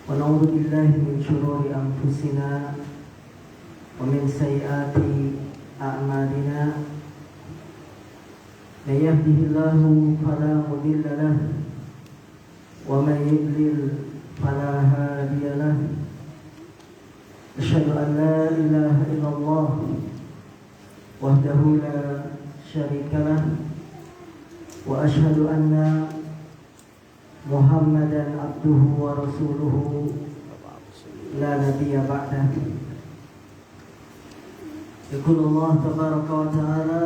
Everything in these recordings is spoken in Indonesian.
ونعوذ بالله من شرور أنفسنا ومن سيئات أعمالنا من يهده الله فلا مضل له ومن يضلل فلا هادي له أشهد أن لا إله إلا الله وحده لا شريك له وأشهد أن محمدا عبده ورسوله لا نبي بعده. يقول الله تبارك وتعالى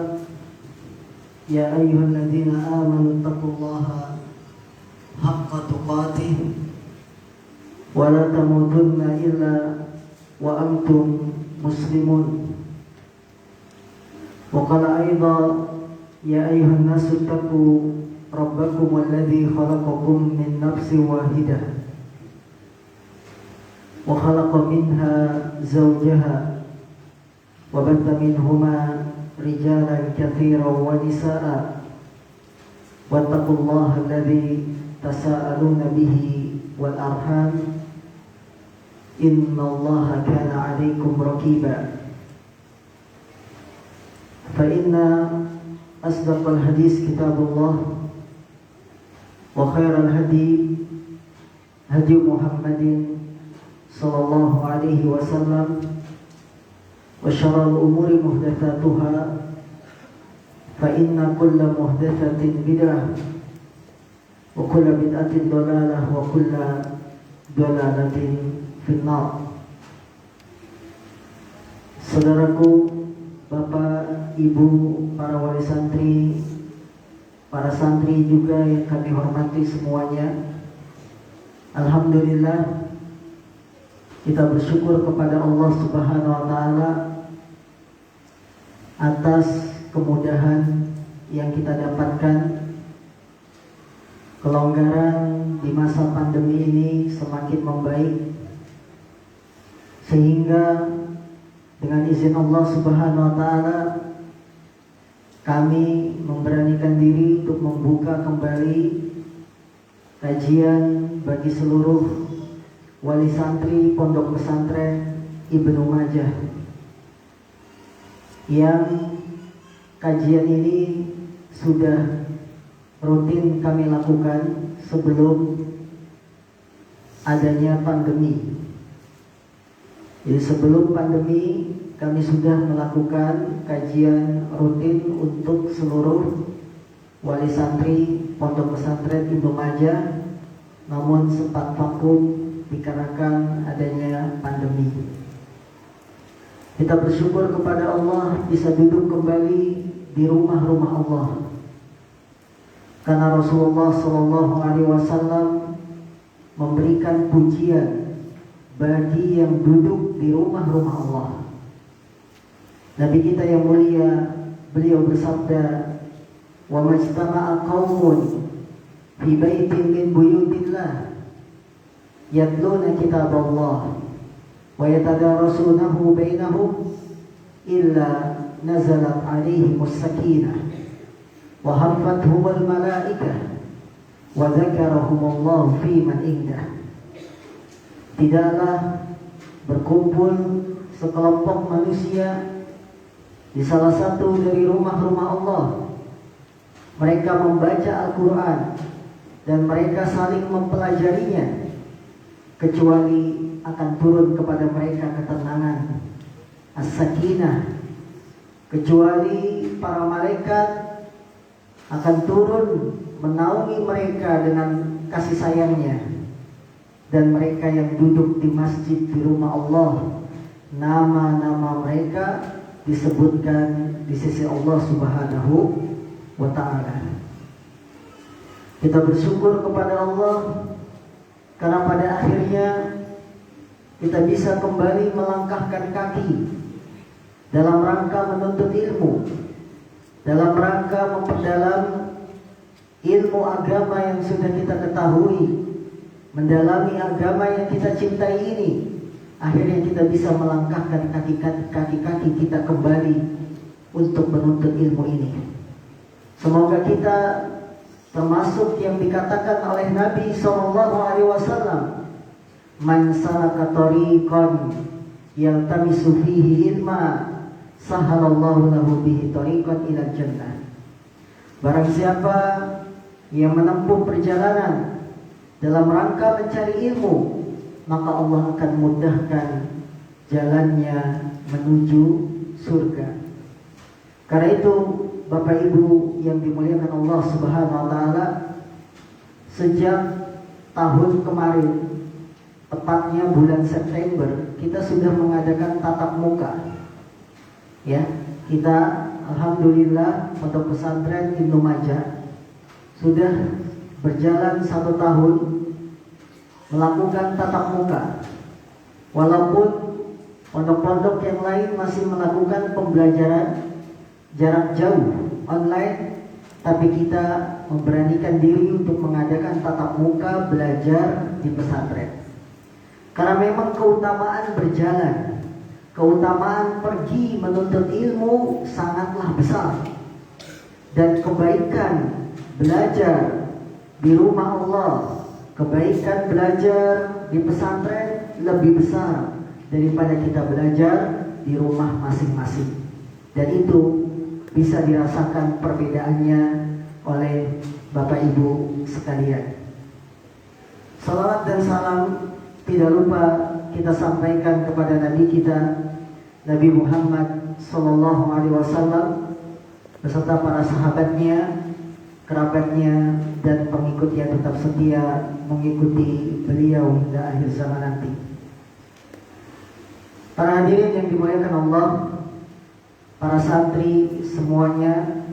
يا أيها الذين آمنوا اتقوا الله حق تقاته ولا تموتن إلا وأنتم مسلمون. وقال أيضا يا أيها الناس اتقوا ربكم الذي خلقكم من نفس واحدة وخلق منها زوجها وبث منهما رجالا كثيرا ونساء واتقوا الله الذي تساءلون به والأرحام إن الله كان عليكم رقيبا. فإن أصدق الحديث كتاب الله وخير الهدي هدي محمد صلى الله عليه وسلم وشر الأمور محدثاتها فإن كل محدثة بدعة وكل بدعة ضلالة وكل ضلالة في النار. Saudaraku, Bapak, Ibu, para wali santri, para santri juga yang kami hormati semuanya. Alhamdulillah, kita bersyukur kepada Allah Subhanahu wa taala atas kemudahan yang kita dapatkan. Kelonggaran di masa pandemi ini semakin membaik, sehingga dengan izin Allah Subhanahu wa taala kami memberanikan diri untuk membuka kembali kajian bagi seluruh wali santri Pondok Pesantren Ibnu Majah, yang kajian ini sudah rutin kami lakukan sebelum adanya pandemi. Jadi sebelum pandemi kami sudah melakukan kajian rutin untuk seluruh wali santri Pondok Pesantren Ibnu Majah, namun sempat vakum dikarenakan adanya pandemi. Kita bersyukur kepada Allah bisa duduk kembali di rumah-rumah Allah, karena Rasulullah SAW memberikan pujian bagi yang duduk di rumah-rumah Allah. Nabi kita yang mulia, beliau bersabda, "Wa majtama'a qaumun fi baitin min buyutillah yatluna kitaballah wa yatadarasunahu bainahum illa nazalat 'alaihimus sakinah wa hafathumul malaikah wa dzakarahumullahu fi man indah." Tidaklah berkumpul sekelompok manusia di salah satu dari rumah-rumah Allah, mereka membaca Al-Quran dan mereka saling mempelajarinya, kecuali akan turun kepada mereka ketenangan, as-sakinah, kecuali para malaikat akan turun menaungi mereka dengan kasih sayangnya. Dan mereka yang duduk di masjid di rumah Allah, nama-nama mereka disebutkan di sisi Allah Subhanahu wa ta'ala. Kita bersyukur kepada Allah karena pada akhirnya kita bisa kembali melangkahkan kaki dalam rangka menuntut ilmu, dalam rangka memperdalam ilmu agama yang sudah kita ketahui, mendalami agama yang kita cintai ini. Akhirnya kita bisa melangkahkan kaki-kaki kita kembali untuk menuntut ilmu ini. Semoga kita termasuk yang dikatakan oleh Nabi SAW, man salaka tariqan yaltamisu fihi ilma sahalallahu lahu bihi tariqan ila jannah. Barang siapa yang menempuh perjalanan dalam rangka mencari ilmu, maka Allah akan mudahkan jalannya menuju surga. Karena itu Bapak Ibu yang dimuliakan Allah Subhanahu wa taala, sejak tahun kemarin, tepatnya bulan September, kita sudah mengadakan tatap muka. Ya, kita alhamdulillah Pondok Pesantren Ibnu Majah sudah berjalan 1 tahun melakukan tatap muka. Walaupun pondok-pondok yang lain masih melakukan pembelajaran jarak jauh online, tapi kita memberanikan diri untuk mengadakan tatap muka belajar di pesantren. Karena memang keutamaan berjalan, keutamaan pergi menuntut ilmu sangatlah besar. Dan kebaikan belajar di rumah Allah, kebaikan belajar di pesantren lebih besar daripada kita belajar di rumah masing-masing. Dan itu bisa dirasakan perbedaannya oleh Bapak Ibu sekalian. Salawat dan salam tidak lupa kita sampaikan kepada Nabi kita, Nabi Muhammad SAW, beserta para sahabatnya, kerabatnya, dan pengikut yang tetap setia mengikuti beliau hingga akhir zaman nanti. Para hadirin yang dimuliakan Allah, para santri semuanya,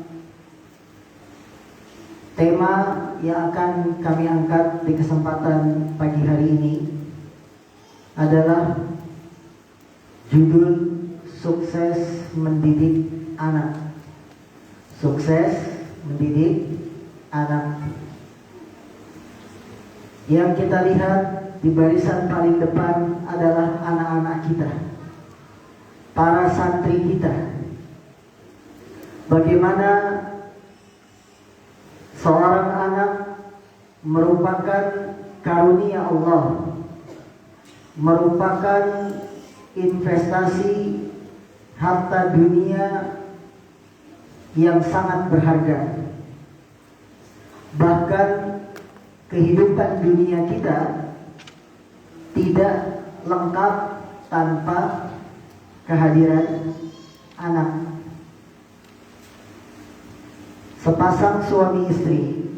tema yang akan kami angkat di kesempatan pagi hari ini adalah judul Sukses Mendidik Anak. Sukses mendidik anak. Yang kita lihat di barisan paling depan adalah anak-anak kita, para santri kita. Bagaimana seorang anak merupakan karunia Allah, merupakan investasi harta dunia yang sangat berharga. Bahkan kehidupan dunia kita tidak lengkap tanpa kehadiran anak. Sepasang suami istri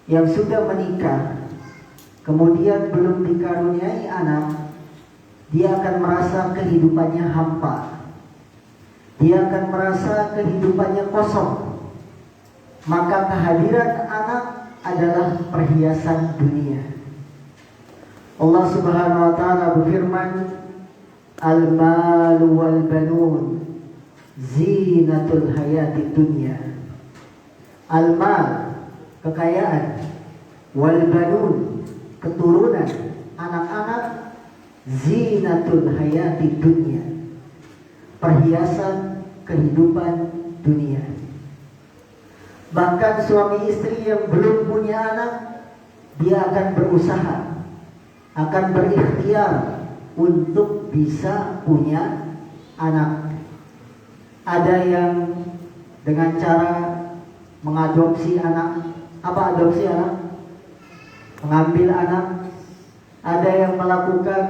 yang sudah menikah kemudian belum dikaruniai anak, dia akan merasa kehidupannya hampa. Dia akan merasa kehidupannya kosong. Maka kehadiran anak adalah perhiasan dunia. Allah Subhanahu wa taala berfirman, "Al-malu wal banun zinatul hayatid dunya." Al-mal, kekayaan, wal banun, keturunan, anak-anak, zinatul hayatid dunya, perhiasan kehidupan dunia. Bahkan suami istri yang belum punya anak, dia akan berusaha, akan berikhtiar untuk bisa punya anak. Ada yang dengan cara mengadopsi anak. Apa adopsi anak? Mengambil anak. Ada yang melakukan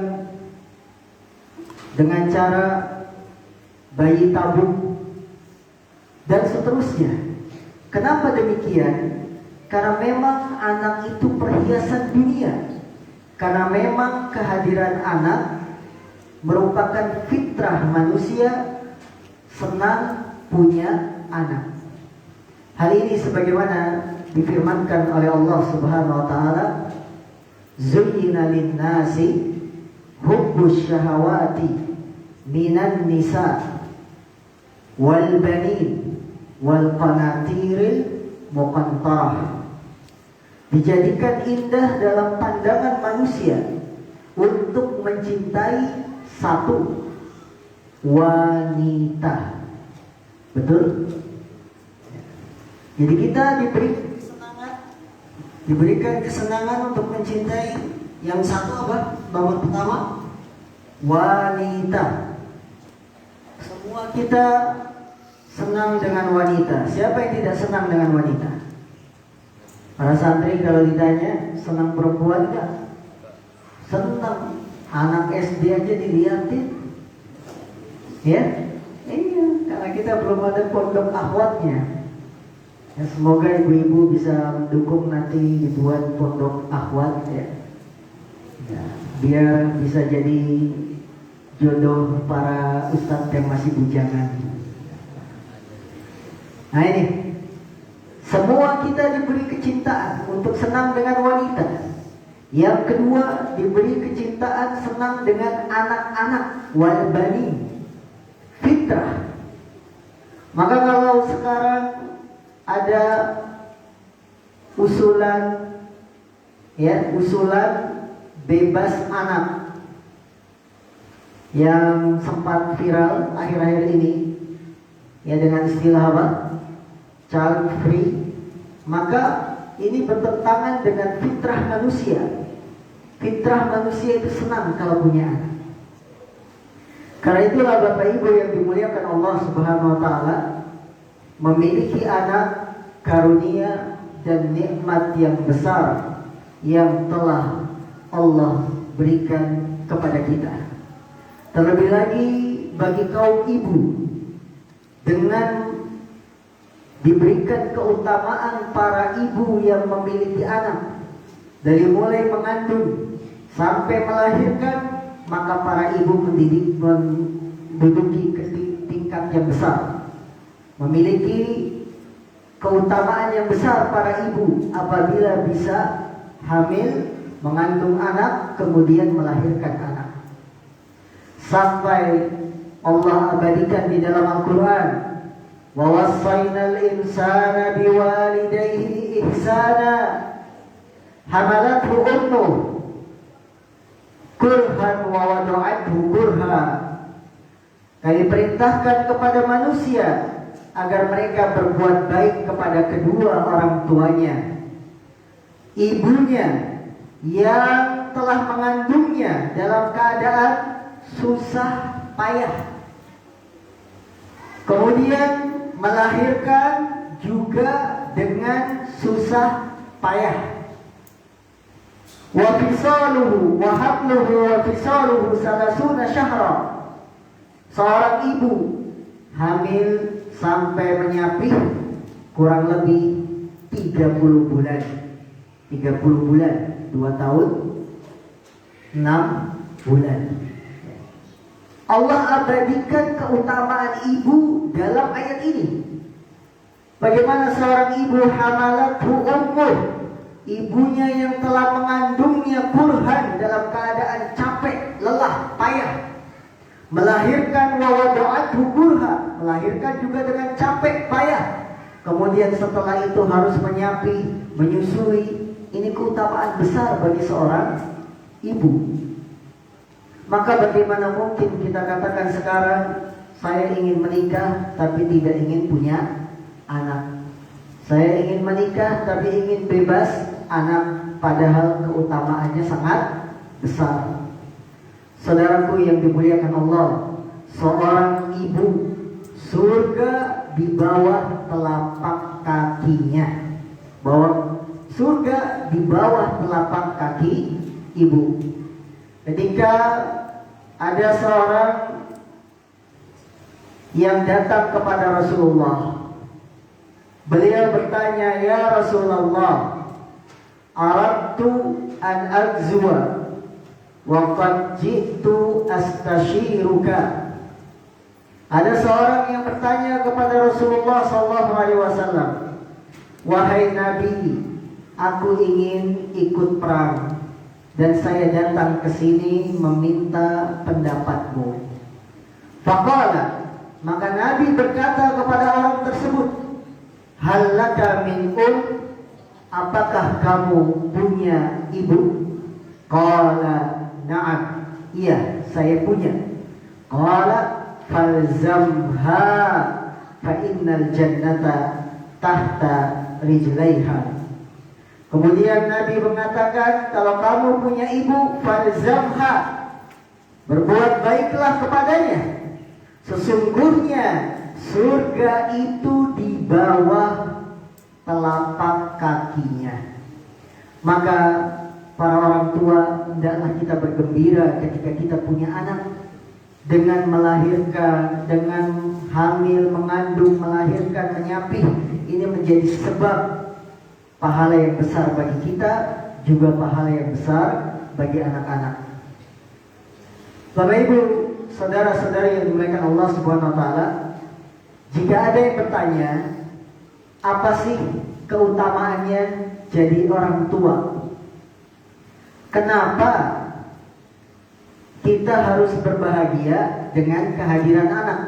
dengan cara bayi tabung, dan seterusnya. Kenapa demikian? Karena memang anak itu perhiasan dunia. Karena memang kehadiran anak merupakan fitrah manusia, senang punya anak. Hal ini sebagaimana difirmankan oleh Allah Subhanahu wa taala, "Zuyyina lin-nasi hubbus syahawati minan nisa wal banin wal qanatiril muqantarah." Dijadikan indah dalam pandangan manusia untuk mencintai satu wanita. Betul? Jadi kita diberikan kesenangan untuk mencintai Yang satu apa? Nomor pertama, wanita. Semua kita senang dengan wanita. Siapa yang tidak senang dengan wanita? Para santri kalau ditanya senang perempuan enggak? Senang. Anak SD aja dilihatin. Ya? Iya, karena kita belum ada pondok akhwatnya. Ya, semoga ibu-ibu bisa mendukung nanti dibuat pondok akhwat ya. Ya, biar bisa jadi jodoh para ustadz yang masih bujangan. Nah ini, semua kita diberi kecintaan untuk senang dengan wanita. Yang kedua, diberi kecintaan senang dengan anak-anak, wal bani, fitrah. Maka kalau sekarang ada usulan bebas anak yang sempat viral akhir-akhir ini, ya, dengan istilah apa? Child free. Maka ini bertentangan dengan fitrah manusia. Fitrah manusia itu senang kalau punya anak. Karena itulah Bapak Ibu yang dimuliakan Allah Subhanahu wa taala, memiliki anak karunia dan nikmat yang besar yang telah Allah berikan kepada kita. Terlebih lagi bagi kaum ibu, dengan diberikan keutamaan para ibu yang memiliki anak, dari mulai mengandung sampai melahirkan, maka para ibu menduduki tingkat yang besar, memiliki keutamaan yang besar para ibu apabila bisa hamil, mengandung anak, kemudian melahirkan anak. Sampai Allah abadikan di dalam Al-Quran, wa wassaynal insana biwalidayhi ihsana hamalathu ummuh kurhan wa wada'athu kurha. Kami perintahkan kepada manusia agar mereka berbuat baik kepada kedua orang tuanya. Ibunya yang telah mengandungnya dalam keadaan susah payah, kemudian melahirkan juga dengan susah payah. Wa fisaluhu wa hamluhu wa fisaluhu salasuna syahra. Seorang ibu hamil sampai menyapih kurang lebih 30 bulan. 30 bulan, 2 tahun 6 bulan. Allah abadikan keutamaan ibu dalam ayat ini. Bagaimana seorang ibu hamalathu ummuh, ibunya yang telah mengandungnya kurhan, dalam keadaan capek, lelah, payah, melahirkan wa wada'athu kurha, melahirkan juga dengan capek, payah, kemudian setelah itu harus menyapi, menyusui. Ini keutamaan besar bagi seorang ibu. Maka bagaimana mungkin kita katakan sekarang saya ingin menikah tapi tidak ingin punya anak. Saya ingin menikah tapi ingin bebas anak, padahal keutamaannya sangat besar. Saudaraku yang dimuliakan Allah, seorang ibu, surga di bawah telapak kakinya. Surga di bawah telapak kaki ibu. Ketika ada seorang yang datang kepada Rasulullah, beliau bertanya, "Ya Rasulullah, aradtu an agzuwa wa qad ji'tu astashiruka." Ada seorang yang bertanya kepada Rasulullah SAW, "Wahai Nabi, aku ingin ikut perang dan saya datang ke sini meminta pendapatmu." Faqala, maka Nabi berkata kepada orang tersebut, "Hal laka min apakah kamu punya ibu?" Qala, "Na'am." Iya, saya punya. Qala, "Falzamha fa innal jannata tahta rijlaiha." Kemudian Nabi mengatakan, kalau kamu punya ibu, falzamha, berbuat baiklah kepadanya. Sesungguhnya surga itu di bawah telapak kakinya. Maka para orang tua, hendaklah kita bergembira ketika kita punya anak. Dengan melahirkan, dengan hamil, mengandung, melahirkan, menyapih, ini menjadi sebab pahala yang besar bagi kita, juga pahala yang besar bagi anak-anak. Bapak Ibu, saudara-saudari yang dimuliakan Allah Subhanahu wa taala, jika ada yang bertanya, apa sih keutamaannya jadi orang tua? Kenapa kita harus berbahagia dengan kehadiran anak?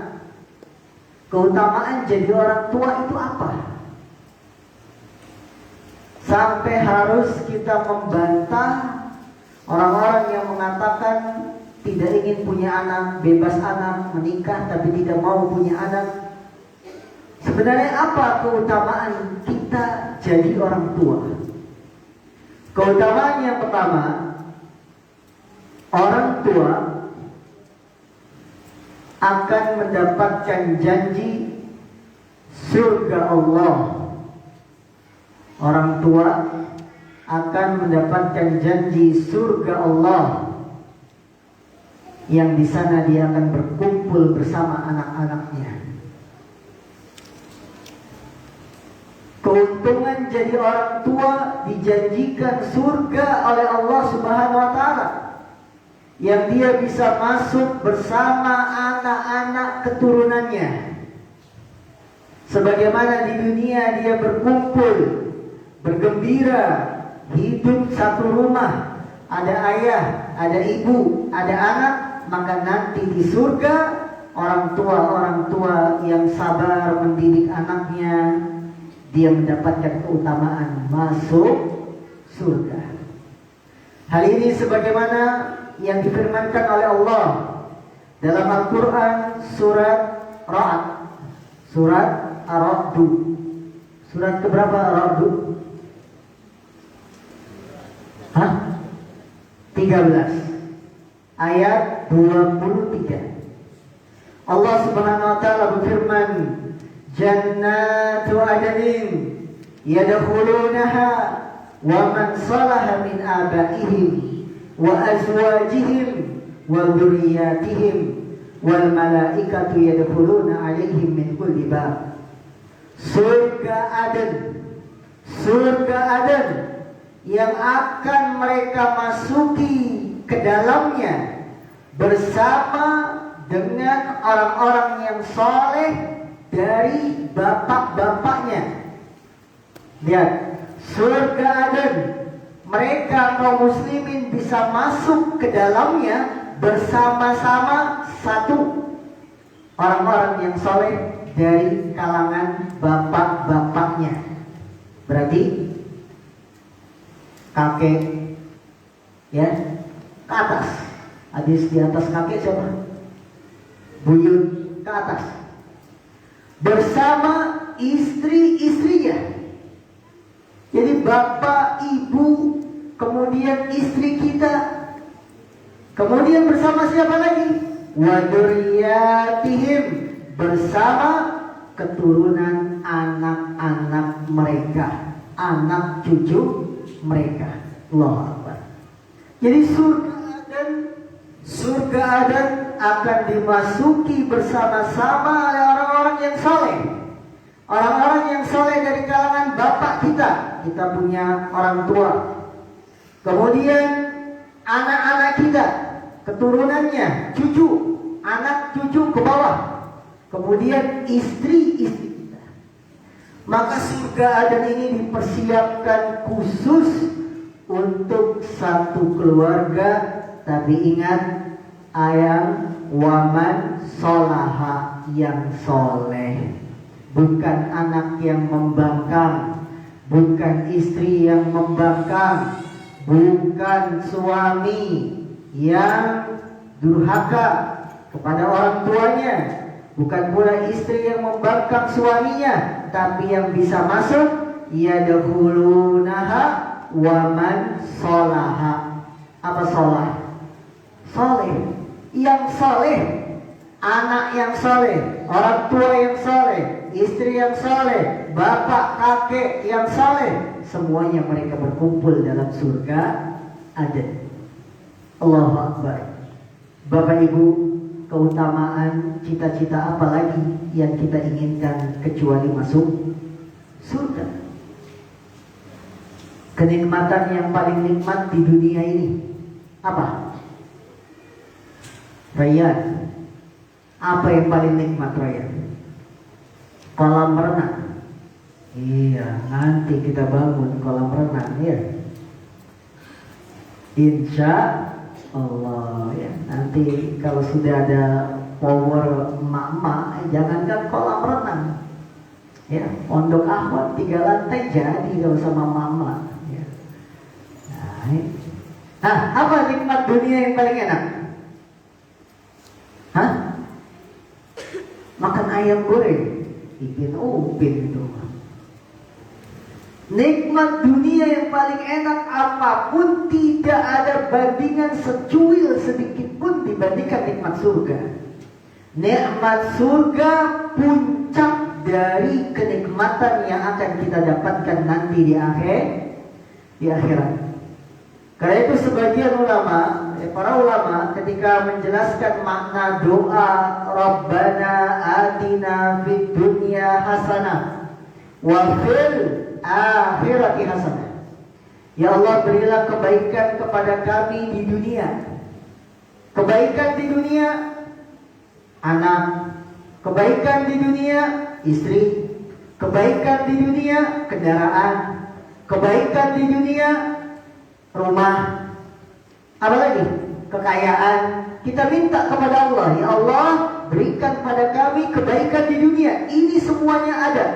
Keutamaan jadi orang tua itu apa? Sampai harus kita membantah orang-orang yang mengatakan tidak ingin punya anak, bebas anak, menikah tapi tidak mau punya anak. Sebenarnya apa keutamaan kita jadi orang tua? Keutamaan yang pertama, orang tua akan mendapatkan janji surga Allah. Orang tua akan mendapatkan janji surga Allah, yang di sana dia akan berkumpul bersama anak-anaknya. Keuntungan jadi orang tua dijanjikan surga oleh Allah Subhanahu wa taala, yang dia bisa masuk bersama anak-anak keturunannya. Sebagaimana di dunia dia berkumpul, bergembira, hidup satu rumah, ada ayah, ada ibu, ada anak, maka nanti di surga orang tua yang sabar mendidik anaknya, dia mendapatkan keutamaan masuk surga. Hal ini sebagaimana yang difirmankan oleh Allah dalam Al-Quran surat Ra'd, surat Ar-Ra'd, surat keberapa Ar-Ra'd? 13 ayat 23. Allah Subhanahu wa taala berfirman, Jannatu adnin yadkhulunaha wa man salaha min abaihim wa azwajihim wa dzurriyyatihim wal malaikatu yadkhuluna alaihim min kulli bab. Surga Aden yang akan mereka masuki ke dalamnya bersama dengan orang-orang yang saleh dari bapak-bapaknya. Lihat, surga Aden, mereka kaum muslimin bisa masuk ke dalamnya bersama-sama satu orang-orang yang saleh dari kalangan bapak-bapaknya. Berarti kakek ya ke atas. Hadis di atas kakek siapa? Buyut ke atas. Bersama istri-istrinya. Jadi bapak, ibu, kemudian istri kita. Kemudian bersama siapa lagi? Wa dzurriyyatihim, bersama keturunan anak-anak mereka, anak cucu mereka. Allahu Akbar. Jadi surga Aden akan dimasuki bersama-sama oleh orang-orang yang saleh. Orang-orang yang saleh dari kalangan bapak kita. Kita punya orang tua. Kemudian anak-anak kita, keturunannya, cucu, anak cucu ke bawah. Kemudian istri-istri kita. Maka surga Aden ini dipersiapkan khusus untuk satu keluarga. Tapi ingat, ayam waman solaha, yang soleh, bukan anak yang membangkang, bukan istri yang membangkang, bukan suami yang durhaka kepada orang tuanya, bukan pula istri yang membangkang suaminya, tapi yang bisa masuk yadkhulunaha waman sholaha. Apa sholah? Soleh. Yang soleh, anak yang soleh, orang tua yang soleh, istri yang soleh, bapak kakek yang soleh, semuanya mereka berkumpul dalam surga Aden. Allahu Akbar. Bapak Ibu, keutamaan, cita-cita apa lagi yang kita inginkan kecuali masuk surga? Kenikmatan yang paling nikmat di dunia ini apa? Rayyan, apa yang paling nikmat Rayyan? Kolam renang. Iya, nanti kita bangun kolam renang ya. Insya Allah ya. Nanti kalau sudah ada power emak-emak, jangankan kolam renang ya, pondok Ahwat 3 lantai jadi kalau sama mama ya. Nah, apa nikmat dunia yang paling enak? Hah? Makan ayam goreng, Ipin Upin itu. Nikmat dunia yang paling enak apapun tidak ada bandingan secuil sedikit pun dibandingkan nikmat surga. Nikmat surga puncak dari kenikmatan yang akan kita dapatkan nanti di akhirat. Karena itu sebagian ulama, para ulama ketika menjelaskan makna doa Rabbana atina fid dunya hasanah wa fil akhirati hasanah. Ya Allah, berilah kebaikan kepada kami di dunia. Kebaikan di dunia anak, kebaikan di dunia istri, kebaikan di dunia kendaraan, kebaikan di dunia rumah, apa lagi? Kekayaan. Kita minta kepada Allah, ya Allah, berikan pada kami kebaikan di dunia. Ini semuanya ada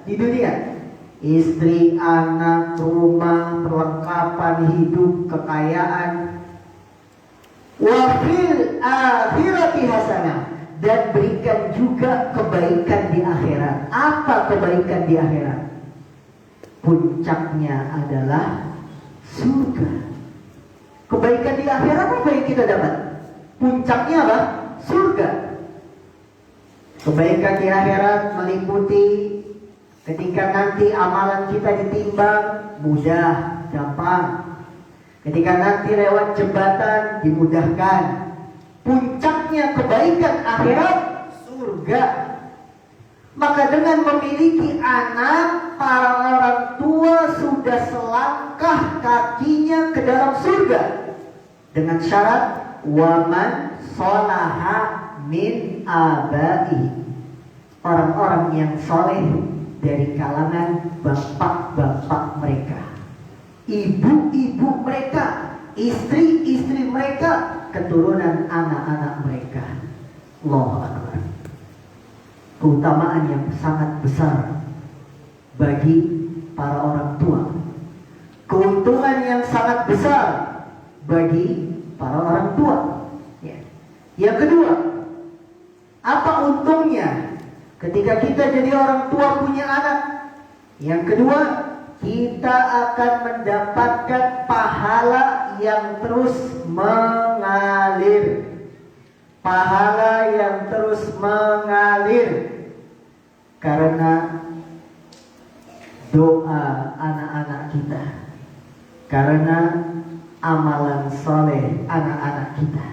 di dunia. Istri, anak, rumah, perlengkapan hidup, kekayaan. Wa fil akhirati hasanah, dan berikan juga kebaikan di akhirat. Apa kebaikan di akhirat? Puncaknya adalah surga. Kebaikan di akhirat apa yang kita dapat? Puncaknya apa? Surga. Kebaikan di akhirat meliputi ketika nanti amalan kita ditimbang, mudah, gampang. Ketika nanti lewat jembatan, dimudahkan. Puncaknya kebaikan akhirat, surga. Maka dengan memiliki anak, para orang tua sudah selangkah kakinya ke dalam surga. Dengan syarat waman sholaha min abai, orang-orang yang soleh dari kalangan bapak-bapak mereka, ibu-ibu mereka, istri-istri mereka, keturunan anak-anak mereka. Allahu Akbar. Keutamaan yang sangat besar bagi para orang tua, keuntungan yang sangat besar bagi para orang tua ya. Yang kedua, apa untungnya ketika kita jadi orang tua punya anak? Yang kedua, kita akan mendapatkan pahala yang terus mengalir. Pahala yang terus mengalir karena doa anak-anak kita, karena amalan soleh anak-anak kita.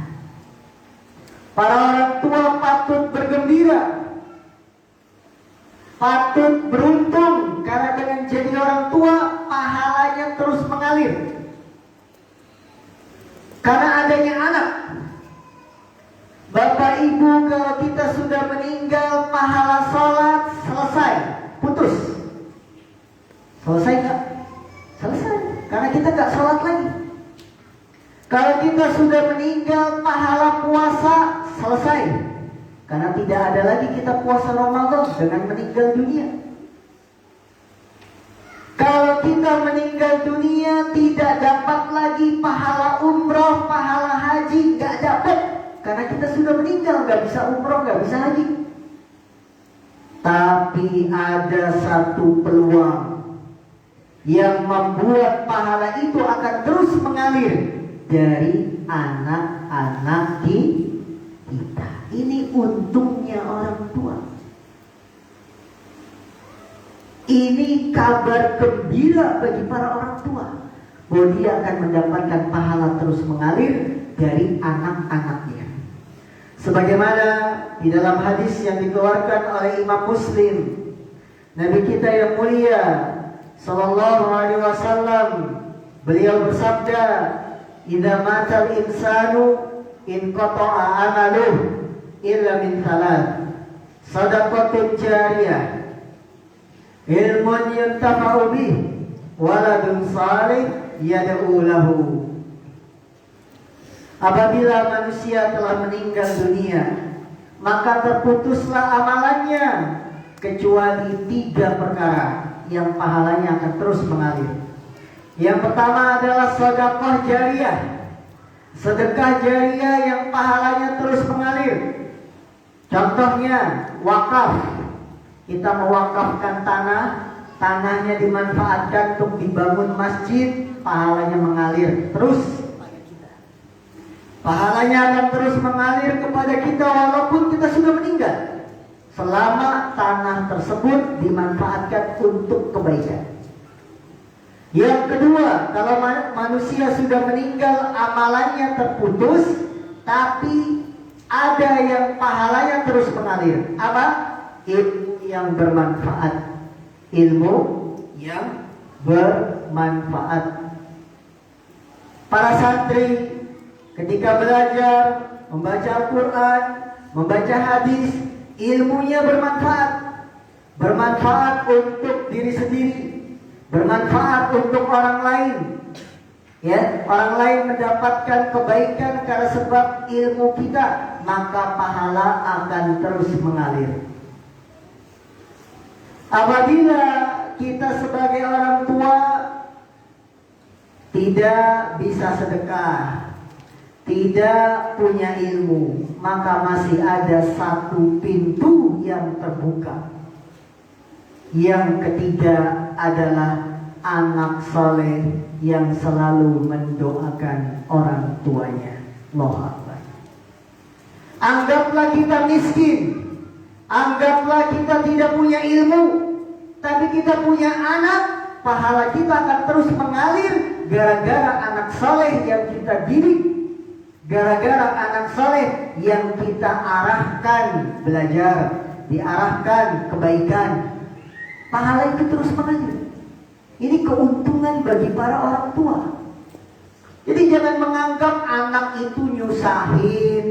Para orang tua patut bergembira, patut beruntung, karena dengan jadi orang tua pahalanya terus mengalir. Karena adanya anak. Bapak Ibu, kalau kita sudah meninggal, pahala sholat selesai, putus. Selesai nggak? Selesai, karena kita nggak sholat lagi. Kalau kita sudah meninggal, pahala puasa selesai, karena tidak ada lagi kita puasa Ramadan dengan meninggal dunia. Kalau kita meninggal dunia, tidak dapat lagi pahala umroh, pahala haji, nggak dapat. Karena kita sudah meninggal, nggak bisa umroh, nggak bisa haji. Tapi ada satu peluang. yang membuat pahala itu akan terus mengalir dari anak-anak kita. Ini untungnya orang tua. Ini kabar gembira bagi para orang tua, bahwa dia akan mendapatkan pahala terus mengalir dari anak-anaknya. Sebagaimana di dalam hadis yang dikeluarkan oleh Imam Muslim, Nabi kita yang mulia Sallallahu Alaihi Wasallam, beliau bersabda, "Idza matal insanu in qata'a amaluh illa min thalath, shadaqatin jariyah, ilmun yuntafa'u bih, waladun salih yad'u lahu." Apabila manusia telah meninggal dunia, maka terputuslah amalannya kecuali 3 perkara yang pahalanya akan terus mengalir. Yang pertama adalah sedekah jariyah. Sedekah jariyah yang pahalanya terus mengalir. Contohnya wakaf. Kita mewakafkan tanah, tanahnya dimanfaatkan untuk dibangun masjid, pahalanya mengalir terus. Pahalanya akan terus mengalir kepada kita walaupun kita sudah meninggal, selama tanah tersebut dimanfaatkan untuk kebaikan. Yang kedua, kalau manusia sudah meninggal, amalannya terputus, tapi ada yang pahalanya terus mengalir. Apa? Ilmu yang bermanfaat. Ilmu yang bermanfaat. Para santri ketika belajar, membaca Al-Quran, membaca hadis, ilmunya bermanfaat. Bermanfaat untuk diri sendiri, bermanfaat untuk orang lain. Ya, orang lain mendapatkan kebaikan karena sebab ilmu kita, maka pahala akan terus mengalir. Apabila kita sebagai orang tua tidak bisa sedekah, tidak punya ilmu, maka masih ada satu pintu yang terbuka. Yang ketiga adalah anak soleh yang selalu mendoakan orang tuanya. Allahu Akbar. Anggaplah kita miskin, anggaplah kita tidak punya ilmu, tapi kita punya anak, pahala kita akan terus mengalir gara-gara anak soleh yang kita didik, gara-gara anak soleh yang kita arahkan belajar, diarahkan kebaikan. Pahala itu terus mengalir. Ini keuntungan bagi para orang tua. Jadi jangan menganggap anak itu nyusahin,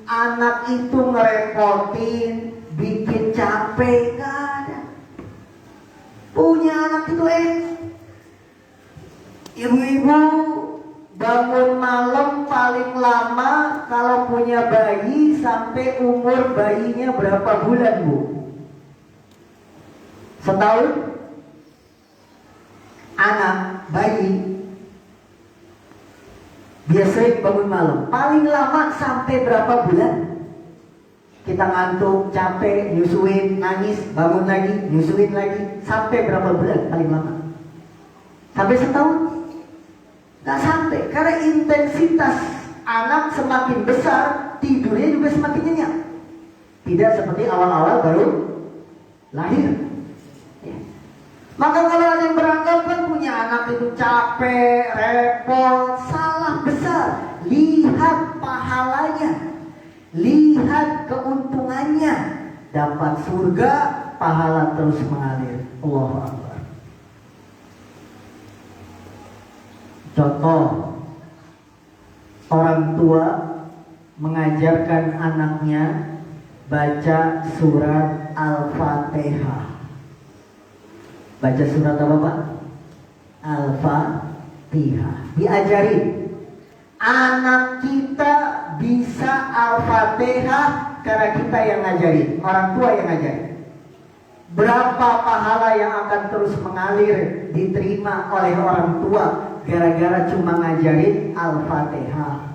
anak itu ngerepotin, bikin capek. Gak ada. Punya anak itu ibu-ibu bangun malam paling lama kalau punya bayi sampai umur bayinya berapa bulan, Bu? Setahun? Anak bayi biasanya bangun malam paling lama sampai berapa bulan? Kita ngantuk, capek, nyusuin, nangis, bangun lagi, nyusuin lagi, sampai berapa bulan paling lama? Sampai setahun? Gak sampai, karena intensitas anak semakin besar, tidurnya juga semakin nyenyak. Tidak seperti awal-awal baru lahir. Ya. Maka kalau ada yang beranggapan punya anak itu capek, repot, salah besar. Lihat pahalanya, lihat keuntungannya. Dapat surga, pahala terus mengalir. Allahu Akbar. Contoh, orang tua mengajarkan anaknya baca surat Al-Fatihah. Baca surat apa, Pak? Al-Fatihah. Diajarin. Anak kita bisa Al-Fatihah karena kita yang ngajarin, orang tua yang ngajarin. Berapa pahala yang akan terus mengalir diterima oleh orang tua gara-gara cuma ngajarin Al-Fatihah.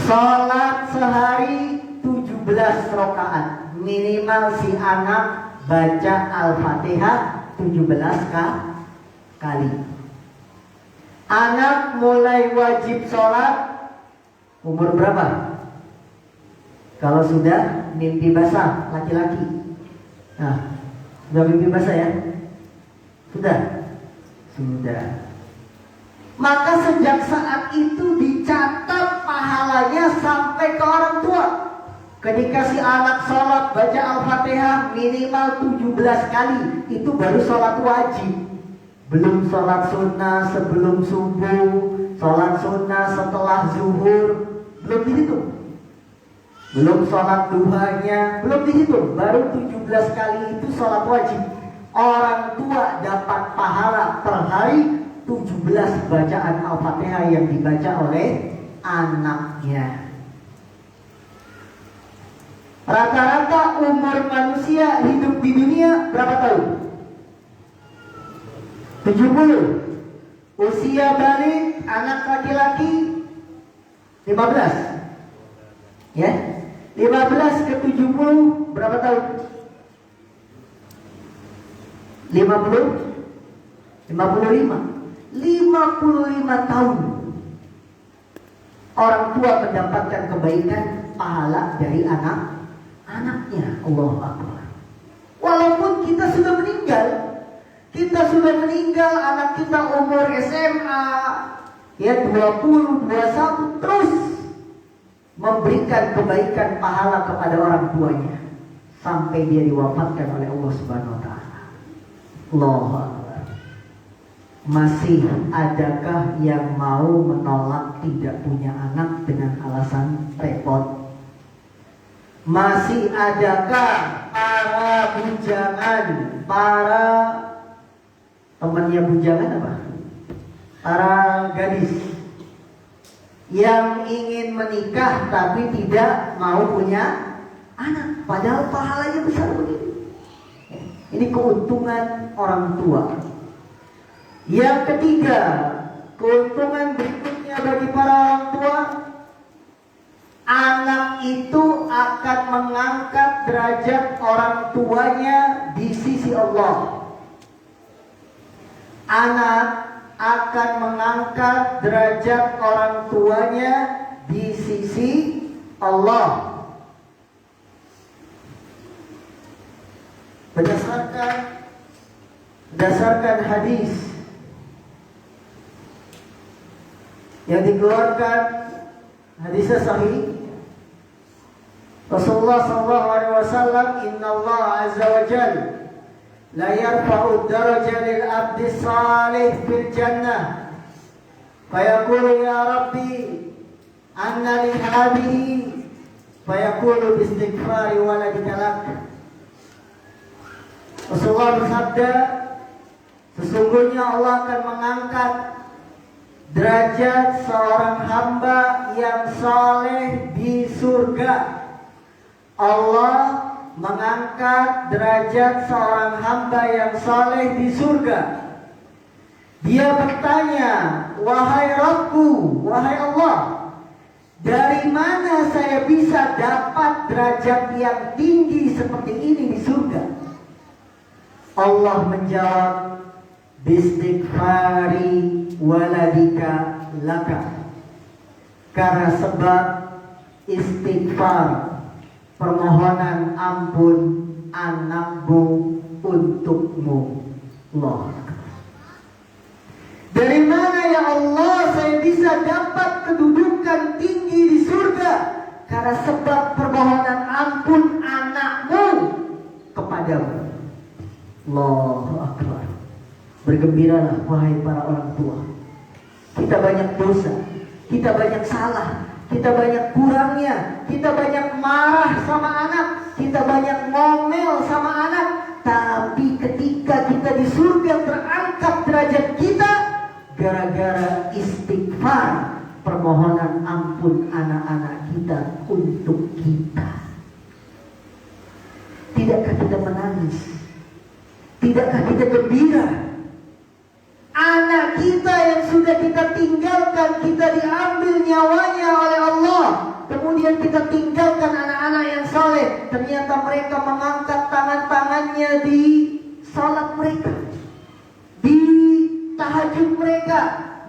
Salat sehari 17 rakaat, minimal si anak baca Al-Fatihah 17 kali. Anak mulai wajib sholat umur berapa? Kalau sudah mimpi basah laki-laki. Nah, sudah mimpi basah ya? Sudah. Maka sejak saat itu dicatat pahalanya sampai ke orang tua. Ketika si anak sholat baca Al-Fatihah minimal 17 kali, itu baru sholat wajib. Belum sholat sunnah sebelum subuh, sholat sunnah setelah zuhur, belum dihitung. Belum sholat duhanya, belum dihitung. Baru 17 kali itu sholat wajib. Orang tua dapat pahala per hari 17 bacaan Al-Fatihah yang dibaca oleh anaknya. Rata-rata umur manusia hidup di dunia berapa tahun? 70. Usia balik anak laki-laki 15. Ya, 15 ke 70 berapa tahun? 55 tahun. Orang tua mendapatkan kebaikan pahala dari anaknya. Allahu Akbar. Walaupun kita sudah meninggal, anak kita umur SMA ya 20, 21 terus memberikan kebaikan pahala kepada orang tuanya sampai dia diwafatkan oleh Allah Subhanahu wa taala. Allahu Akbar. Masih adakah yang mau menolak tidak punya anak dengan alasan repot? Masih adakah para bujangan, para temannya bujangan apa? Para gadis yang ingin menikah tapi tidak mau punya anak, padahal pahalanya besar begini. Ini keuntungan orang tua. Yang ketiga, keuntungan berikutnya bagi para orang tua, anak itu akan mengangkat derajat orang tuanya di sisi Allah. Anak akan mengangkat derajat orang tuanya di sisi Allah. Berdasarkan hadis yang dikeluarkan, hadisnya sahih, Rasulullah SAW, Inna Allah Azza wa Jal la yarfa'u daraja lil abdi salih fil jannah fayaqulu ya Rabbi anna li hadhihi fayaqulu bistighfari waladika lak. Rasulullah bersabda, sesungguhnya Allah akan mengangkat derajat seorang hamba yang saleh di surga. Allah mengangkat derajat seorang hamba yang saleh di surga. Dia bertanya, wahai Rabbku, wahai Allah, dari mana saya bisa dapat derajat yang tinggi seperti ini di surga? Allah menjawab, bistighfari waladika laka. Karena sebab istighfar, permohonan ampun anakmu untukmu. Allah. Dari mana ya Allah saya bisa dapat kedudukan tinggi di surga? Karena sebab permohonan ampun anakmu kepadamu. Allahu Akbar. Bergembiralah wahai para orang tua. Kita banyak dosa, kita banyak salah, kita banyak kurangnya, kita banyak marah sama anak, kita banyak ngomel sama anak. Tapi ketika kita di surga terangkat derajat kita gara-gara istighfar, permohonan ampun anak-anak kita untuk kita. Tidakkah kita menangis? Tidakkah kita gembira? Anak kita yang sudah kita tinggalkan, kita diambil nyawanya oleh Allah. Kemudian kita tinggalkan anak-anak yang saleh. Ternyata mereka mengangkat tangan-tangannya di salat mereka.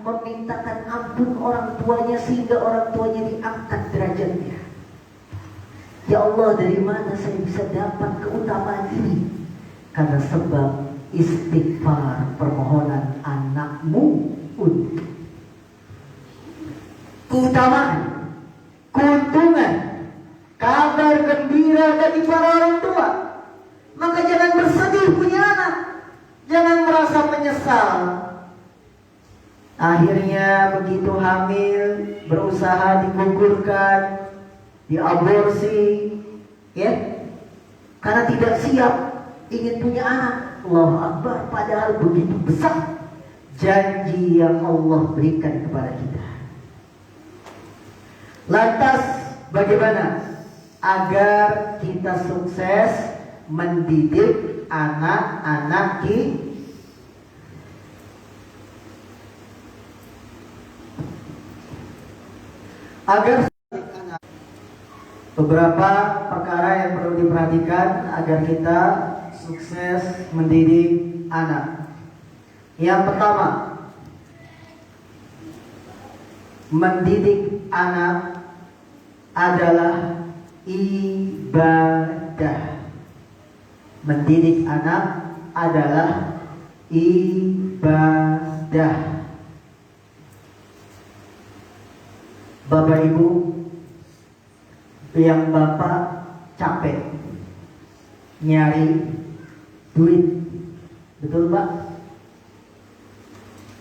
memintakan ampun orang tuanya sehingga orang tuanya diangkat derajatnya. Ya Allah, dari mana saya bisa dapat keutamaan ini? Karena sebab istighfar, permohonan anakmu untuk keutamaan, keuntungan, kabar gembira bagi para orang tua. Maka jangan bersedih punya anak, jangan merasa menyesal. Akhirnya begitu hamil, berusaha digugurkan, diaborsi, ya, karena tidak siap ingin punya anak. Allahu Akbar, padahal begitu besar janji yang Allah berikan kepada kita. Lantas bagaimana agar kita sukses mendidik anak-anak kita? Agar beberapa perkara yang perlu diperhatikan agar kita sukses mendidik anak. Yang pertama, mendidik anak adalah ibadah. Mendidik anak adalah ibadah. Bapak Ibu yang Bapak capek nyari duit, betul Pak?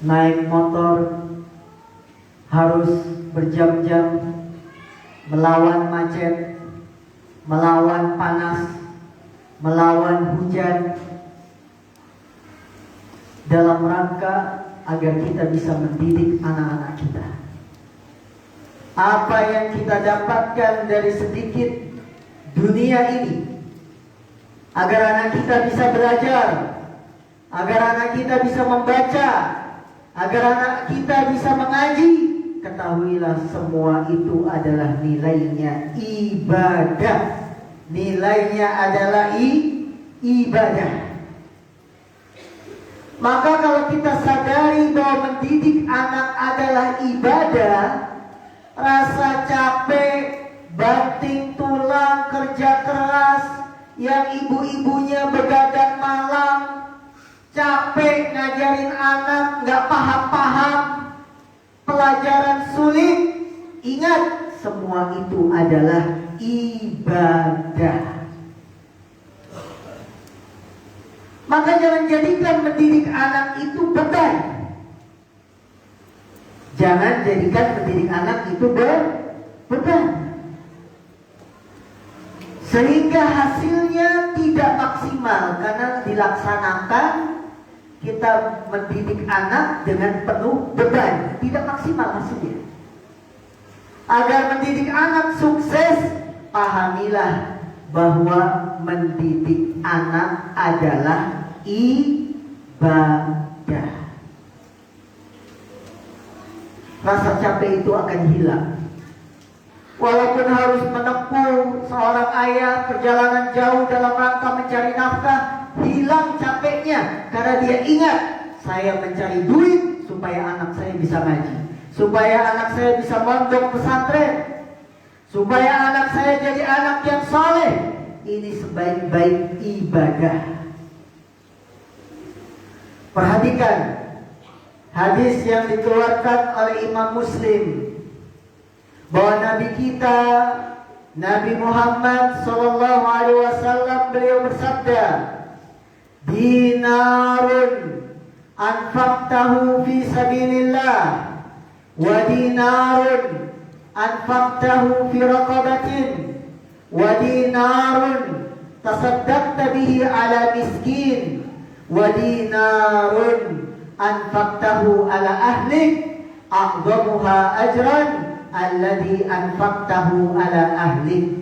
Naik motor harus berjam-jam melawan macet, melawan panas, melawan hujan, dalam rangka agar kita bisa mendidik anak-anak kita. Apa yang kita dapatkan dari sedikit dunia ini, agar anak kita bisa belajar, agar anak kita bisa membaca, agar anak kita bisa mengaji, ketahuilah semua itu adalah nilainya ibadah. Nilainya adalah ibadah. Maka kalau kita sadari bahwa mendidik anak adalah ibadah, rasa capek, banting tulang, kerja keras, yang ibu-ibunya begadang malam, capek ngajarin anak, gak paham-paham, pelajaran sulit, ingat, semua itu adalah ibadah. Maka jangan jadikan mendidik anak itu beban. Jangan jadikan mendidik anak itu beban, sehingga hasilnya tidak maksimal. Karena dilaksanakan kita mendidik anak dengan penuh beban, tidak maksimal hasilnya. Agar mendidik anak sukses, pahamilah bahwa mendidik anak adalah ibadah. Rasa capek itu akan hilang. Walaupun harus menempuh seorang ayah perjalanan jauh dalam rangka mencari nafkah, hilang capeknya karena dia ingat, saya mencari duit supaya anak saya bisa ngaji, supaya anak saya bisa mondok pesantren, supaya anak saya jadi anak yang saleh. Ini sebaik-baik ibadah. Perhatikan hadis yang dikeluarkan oleh Imam Muslim, bahwa Nabi kita, Nabi Muhammad sallallahu alaihi wasallam, beliau bersabda, dinarun anfaqtahu fi sabilillah, wa dinarun anfaqtahu fi raqabatin, wa dinarun tasaddaqta bihi ala miskin, wa dinarun anfaqtahu ala ahlik, a'zamuha ajran alladhi anfaqtahu ala ahlik.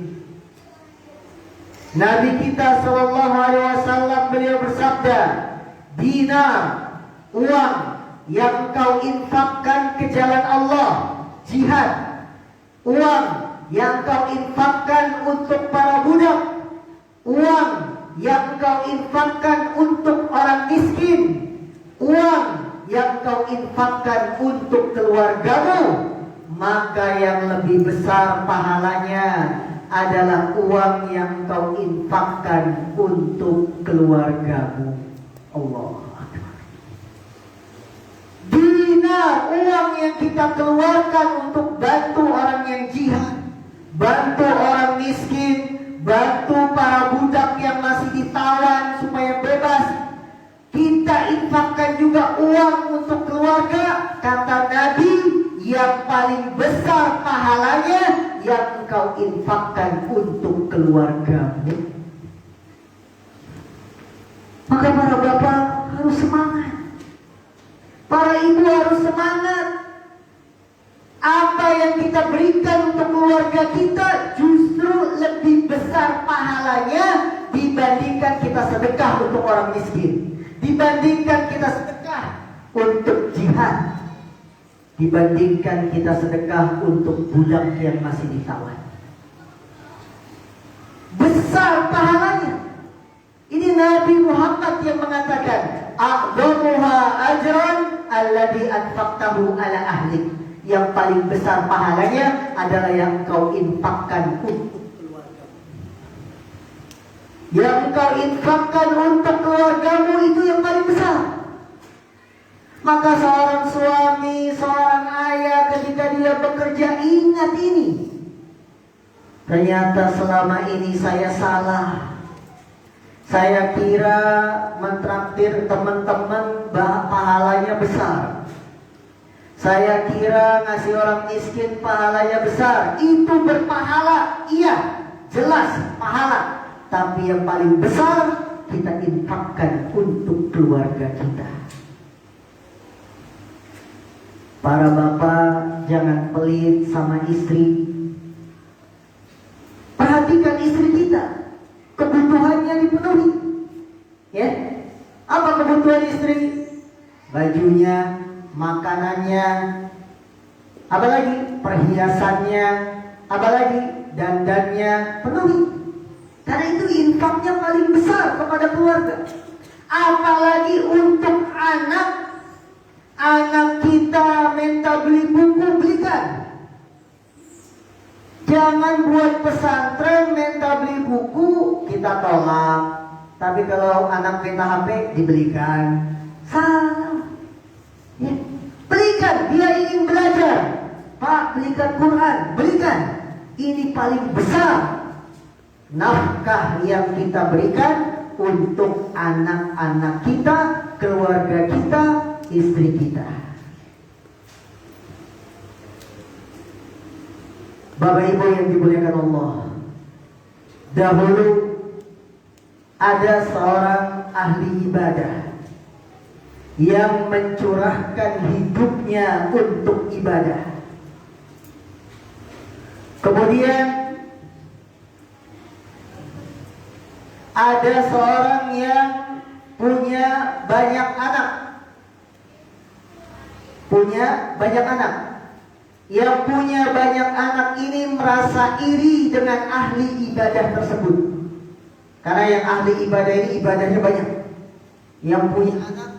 Nabi kita sallallahu alaihi wasallam beliau bersabda, dinar, uang yang kau infakkan ke jalan Allah, jihad, uang yang kau infakkan untuk para budak, uang yang kau infakkan untuk orang miskin, uang yang kau infakkan untuk keluargamu, maka yang lebih besar pahalanya adalah uang yang kau infakkan untuk keluargamu. Allah Akbar. Dinar, uang yang kita keluarkan untuk bantu orang yang jihad, bantu orang miskin, bantu para budak yang masih ditawan supaya bebas, kita infakkan juga uang untuk keluarga. Kata Nabi, yang paling besar pahalanya yang engkau infakkan untuk keluargamu. Maka para bapak harus semangat, para ibu harus semangat. Apa yang kita berikan untuk keluarga kita justru lebih besar pahalanya dibandingkan kita sedekah untuk orang miskin, dibandingkan kita sedekah untuk jihad, dibandingkan kita sedekah untuk budak yang masih ditawan. Besar pahalanya. Ini Nabi Muhammad yang mengatakan, a'dhamuha ajran alladhi anfaqtahu ala ahlik. Yang paling besar pahalanya adalah yang kau infakkan untuk keluargamu. Yang kau infakkan untuk keluargamu itu yang paling besar. Maka seorang suami, seorang ayah ketika dia bekerja, ingat ini. Ternyata selama ini saya salah. Saya kira mentraktir teman-teman pahalanya besar. Saya kira ngasih orang miskin pahalanya besar. Itu berpahala, iya, jelas pahala. Tapi yang paling besar kita infakkan untuk keluarga kita. Para bapak jangan pelit sama istri. Perhatikan istri kita, kebutuhannya dipenuhi. Ya, apa kebutuhan istri? Bajunya, makanannya, apalagi perhiasannya, apalagi dandannya, penuhi. Karena itu infaknya paling besar kepada keluarga. Apalagi untuk anak kita minta beli buku, belikan. Jangan buat pesantren minta beli buku, kita tolak. Tapi kalau anak minta HP, dibelikan. Salah. Ya. Belikan, dia ingin belajar. Pak, belikan Quran, belikan. Ini paling besar nafkah yang kita berikan untuk anak-anak kita, keluarga kita, istri kita. Bapak Ibu yang dimuliakan Allah, dahulu ada seorang ahli ibadah yang mencurahkan hidupnya untuk ibadah. Kemudian ada seorang yang punya banyak anak. Yang punya banyak anak ini merasa iri dengan ahli ibadah tersebut. Karena yang ahli ibadah ini ibadahnya banyak. Yang punya anak,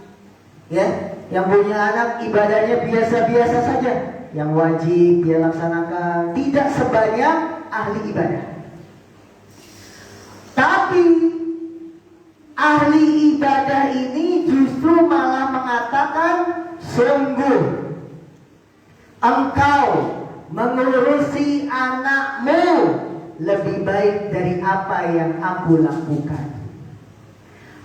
ya, yang punya anak ibadahnya biasa-biasa saja. Yang wajib dia laksanakan tidak sebanyak ahli ibadah. Tapi ahli ibadah ini justru malah mengatakan, sungguh engkau mengurusi anakmu lebih baik dari apa yang aku lakukan.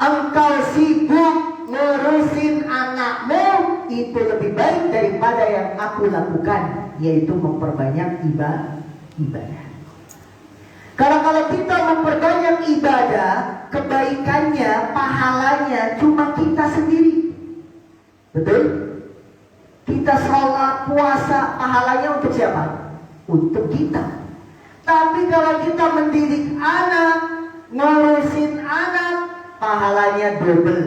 Engkau sibuk ngurusin anakmu itu lebih baik daripada yang aku lakukan, yaitu memperbanyak ibadah. Karena kalau kita memperbanyak ibadah, kebaikannya, pahalanya cuma kita sendiri. Betul? Kita sholat, puasa, pahalanya untuk siapa? Untuk kita. Tapi kalau kita mendidik anak, ngurusin anak, pahalanya double.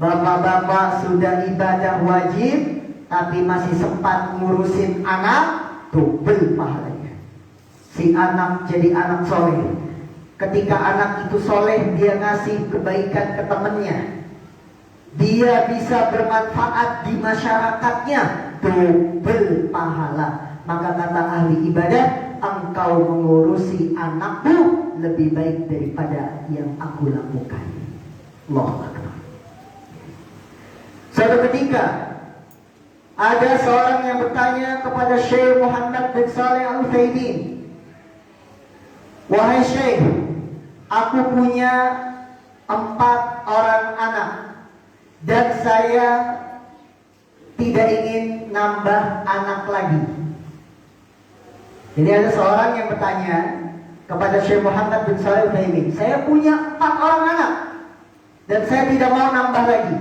Bapak-bapak sudah ibadah wajib, tapi masih sempat ngurusin anak, double pahalanya. Si anak jadi anak soleh. Ketika anak itu soleh, dia ngasih kebaikan ke temannya. dia bisa bermanfaat di masyarakatnya, double pahala. Maka kata ahli ibadah, engkau mengurusi anakmu lebih baik daripada yang aku lakukan. Allahu Akbar. Suatu ketika ada seorang yang bertanya kepada Syekh Muhammad bin Shalih Al-Utsaimin, wahai Syekh, aku punya 4 orang anak dan saya tidak ingin nambah anak lagi. Jadi ada seorang yang bertanya kepada Syekh Muhammad bin Shalih Al-Utsaimin, saya punya 4 orang anak dan saya tidak mau nambah lagi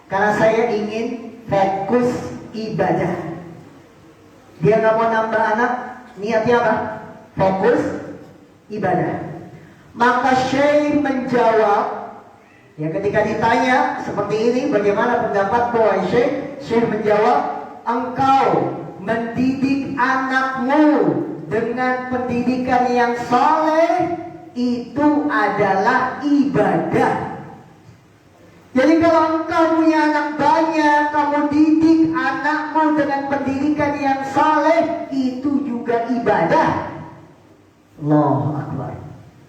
karena saya ingin fokus ibadah. Dia nggak mau nambah anak, niatnya apa? Fokus ibadah. Maka Syekh menjawab, ya ketika ditanya seperti ini, bagaimana pendapat wahai Syekh? Syekh menjawab, engkau mendidik anakmu dengan pendidikan yang saleh itu adalah ibadah. Jadi kalau engkau punya anak banyak, kamu didik anakmu dengan pendidikan yang saleh, itu juga ibadah. Allahu Akbar.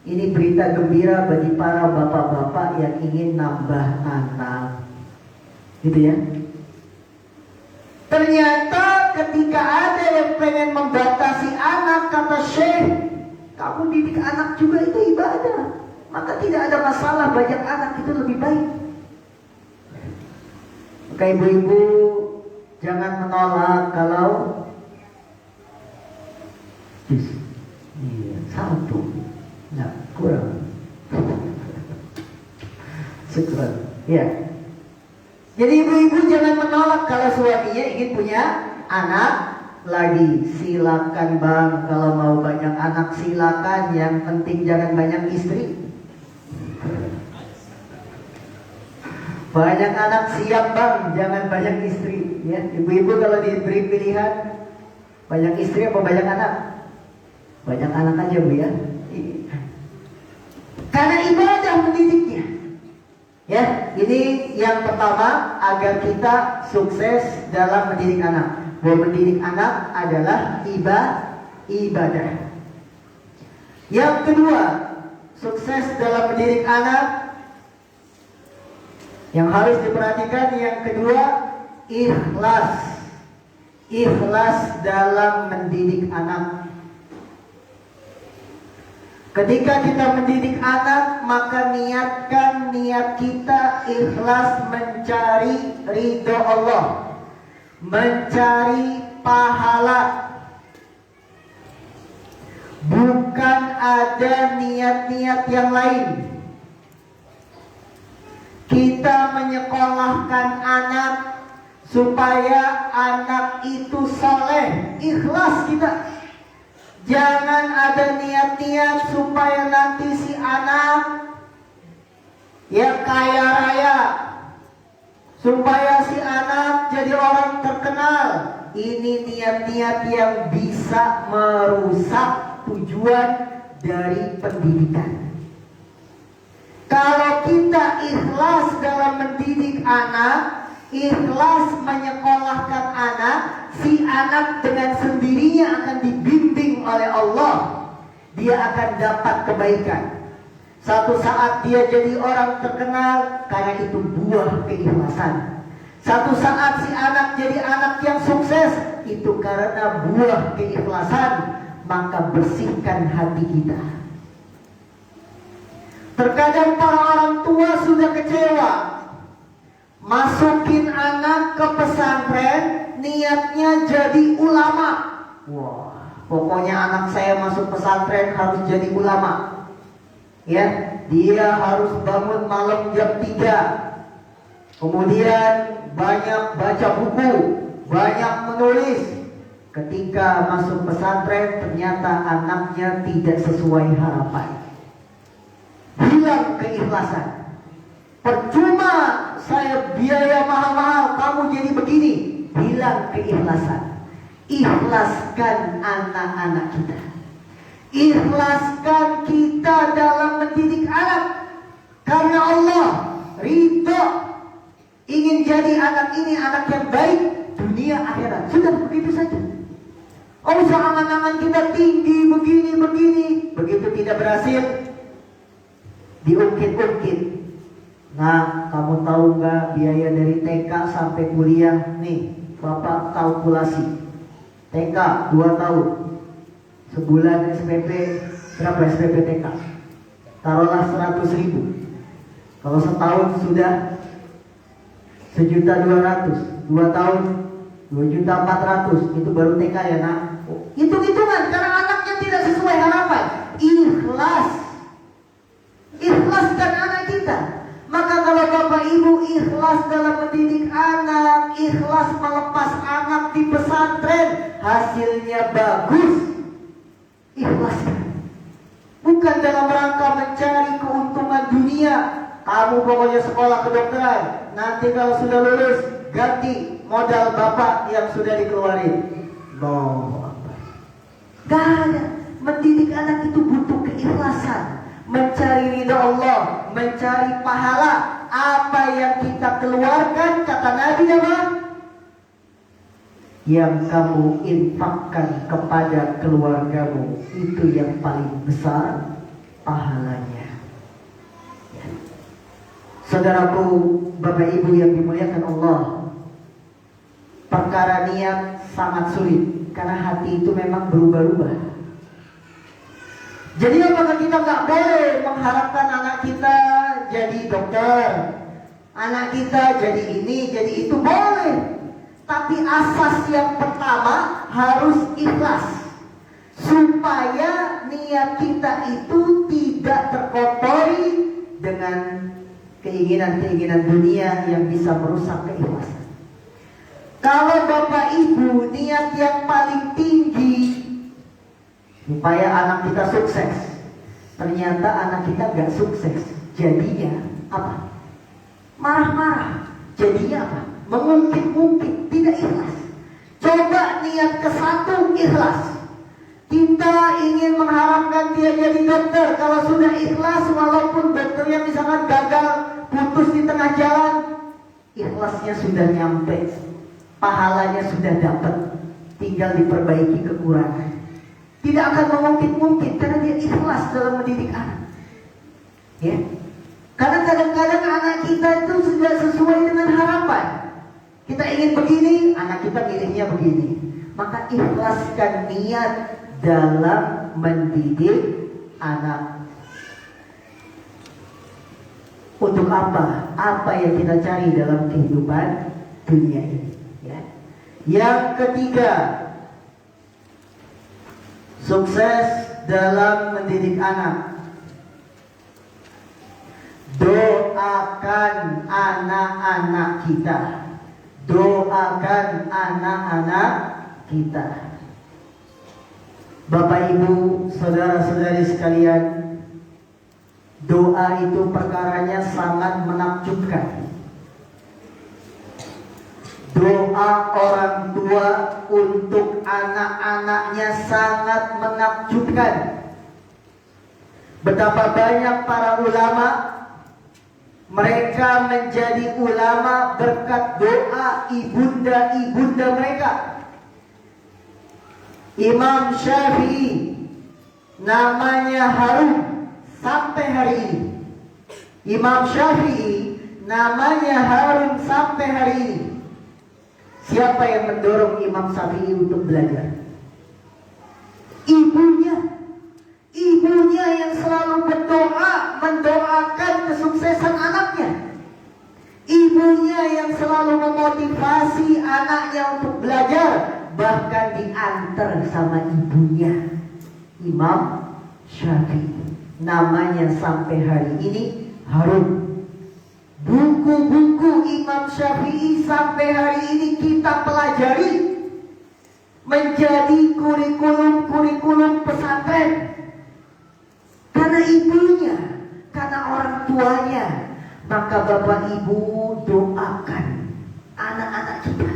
Ini berita gembira bagi para bapak-bapak yang ingin nambah anak. Gitu ya. Ternyata ketika ada yang pengen membatasi anak, kata Syekh, kamu didik anak juga itu ibadah. Maka tidak ada masalah, banyak anak itu lebih baik. Maka ibu-ibu jangan menolak kalau satu, nah kurang. Syukran. Ya. Jadi ibu-ibu jangan menolak kalau suaminya ingin punya anak lagi. Silakan bang, kalau mau banyak anak silakan. Yang penting jangan banyak istri. Banyak anak siap bang, jangan banyak istri. Ya, ibu-ibu kalau diberi pilihan banyak istri apa banyak anak? Banyak anak aja bu ya. Karena ibadah mendidiknya. Ya, ini yang pertama agar kita sukses dalam mendidik anak. Bahwa mendidik anak adalah ibadah. Yang kedua, sukses dalam mendidik anak yang harus diperhatikan, yang kedua, ikhlas. Ikhlas dalam mendidik anak. Ketika kita mendidik anak, maka niatkan niat kita ikhlas mencari ridho Allah, mencari pahala. Bukan ada niat-niat yang lain. Kita menyekolahkan anak supaya anak itu soleh, ikhlas kita. Jangan ada niat-niat supaya nanti si anak ya kaya raya, supaya si anak jadi orang terkenal. Ini niat-niat yang bisa merusak tujuan dari pendidikan. Kalau kita ikhlas dalam mendidik anak, ikhlas menyekolahkan anak, si anak dengan sendirinya akan dibimbing oleh Allah. Dia akan dapat kebaikan. Satu saat dia jadi orang terkenal karena itu buah keikhlasan. Satu saat si anak jadi anak yang sukses, itu karena buah keikhlasan. Maka bersihkan hati kita. Terkadang para orang tua sudah kecewa, masukin anak ke pesantren, niatnya jadi ulama. Wah, pokoknya anak saya masuk pesantren harus jadi ulama. Ya, dia harus bangun malam jam 3. Kemudian banyak baca buku, banyak menulis. Ketika masuk pesantren, ternyata anaknya tidak sesuai harapan. Hilang keikhlasan. Percuma saya biaya mahal-mahal, kamu jadi begini. Hilang keikhlasan. Ikhlaskan anak-anak kita. Ikhlaskan kita dalam mendidik anak. Karena Allah ridho Ingin jadi anak ini anak yang baik dunia akhirat. Sudah begitu saja. Oh, angan-angan kita tinggi begini. Begitu tidak berhasil, diungkit-ungkit. Nah, kamu tahu nggak biaya dari TK sampai kuliah? Nih, Bapak kalkulasi. TK 2 tahun. Sebulan SPP berapa SPP TK? Taruhlah 100.000. Kalau setahun sudah 1.200.000. 2 tahun 2.400.000. Itu baru TK ya nak. Hitung-hitungan karena anaknya tidak sesuai harapan. Ikhlaskan anak kita. Maka kalau Bapak Ibu ikhlas dalam mendidik anak, ikhlas melepas anak di pesantren, hasilnya bagus. Ikhlaskan. Bukan dalam rangka mencari keuntungan dunia. Kamu pokoknya sekolah kedokteran, nanti kalau sudah lulus ganti modal bapak yang sudah dikeluarin. Gak ada. Mendidik anak itu butuh keikhlasan, mencari ridha Allah, mencari pahala. Apa yang kita keluarkan, kata Nabi apa? Yang kamu infakkan kepada keluargamu, itu yang paling besar pahalanya. Saudaraku, Bapak Ibu yang dimuliakan Allah, perkara niat sangat sulit karena hati itu memang berubah-ubah. Jadi apakah kita nggak boleh mengharapkan anak kita jadi dokter, anak kita jadi ini, jadi itu? Boleh. Tapi asas yang pertama harus ikhlas, supaya niat kita itu tidak terkotori dengan keinginan-keinginan dunia yang bisa merusak keikhlasan. Kalau Bapak Ibu niat yang paling tinggi supaya anak kita sukses, ternyata anak kita gak sukses, jadinya apa? Marah-marah. Jadinya apa? Mengungkit-ungkit, tidak ikhlas. Coba niat ke satu, ikhlas. Kita ingin mengharapkan dia jadi dokter. Kalau sudah ikhlas, walaupun dokternya misalkan gagal, putus di tengah jalan, ikhlasnya sudah nyampe, pahalanya sudah dapat, tinggal diperbaiki kekurangan. Tidak akan mengungkit-ungkit karena dia ikhlas dalam mendidik anak. Ya, karena kadang-kadang anak kita itu sudah sesuai dengan harapan. Kita ingin begini, anak kita pilihnya begini. Maka ikhlaskan niat dalam mendidik anak. Untuk apa? Apa yang kita cari dalam kehidupan dunia ini? Ya. Yang ketiga, sukses dalam mendidik anak. Doakan anak-anak kita. Doakan anak-anak kita. Bapak Ibu, saudara-saudari sekalian, doa itu perkaranya sangat menakjubkan. Doa orang tua untuk anak-anaknya sangat menakjubkan. Betapa banyak para ulama, mereka menjadi ulama berkat doa ibunda-ibunda mereka. Imam Syafi'i namanya harum sampai hari ini. Imam Syafi'i namanya harum sampai hari ini. Siapa yang mendorong Imam Syafi'i untuk belajar? Ibunya. Ibunya yang selalu berdoa, mendoakan kesuksesan anaknya. Ibunya yang selalu memotivasi anaknya untuk belajar, bahkan diantar sama ibunya. Imam Syafi'i namanya sampai hari ini harum. Buku-buku Imam Syafi'i sampai hari ini kita pelajari, menjadi kurikulum pesantren. Karena ibunya, karena orang tuanya. Maka Bapak Ibu doakan anak-anak kita.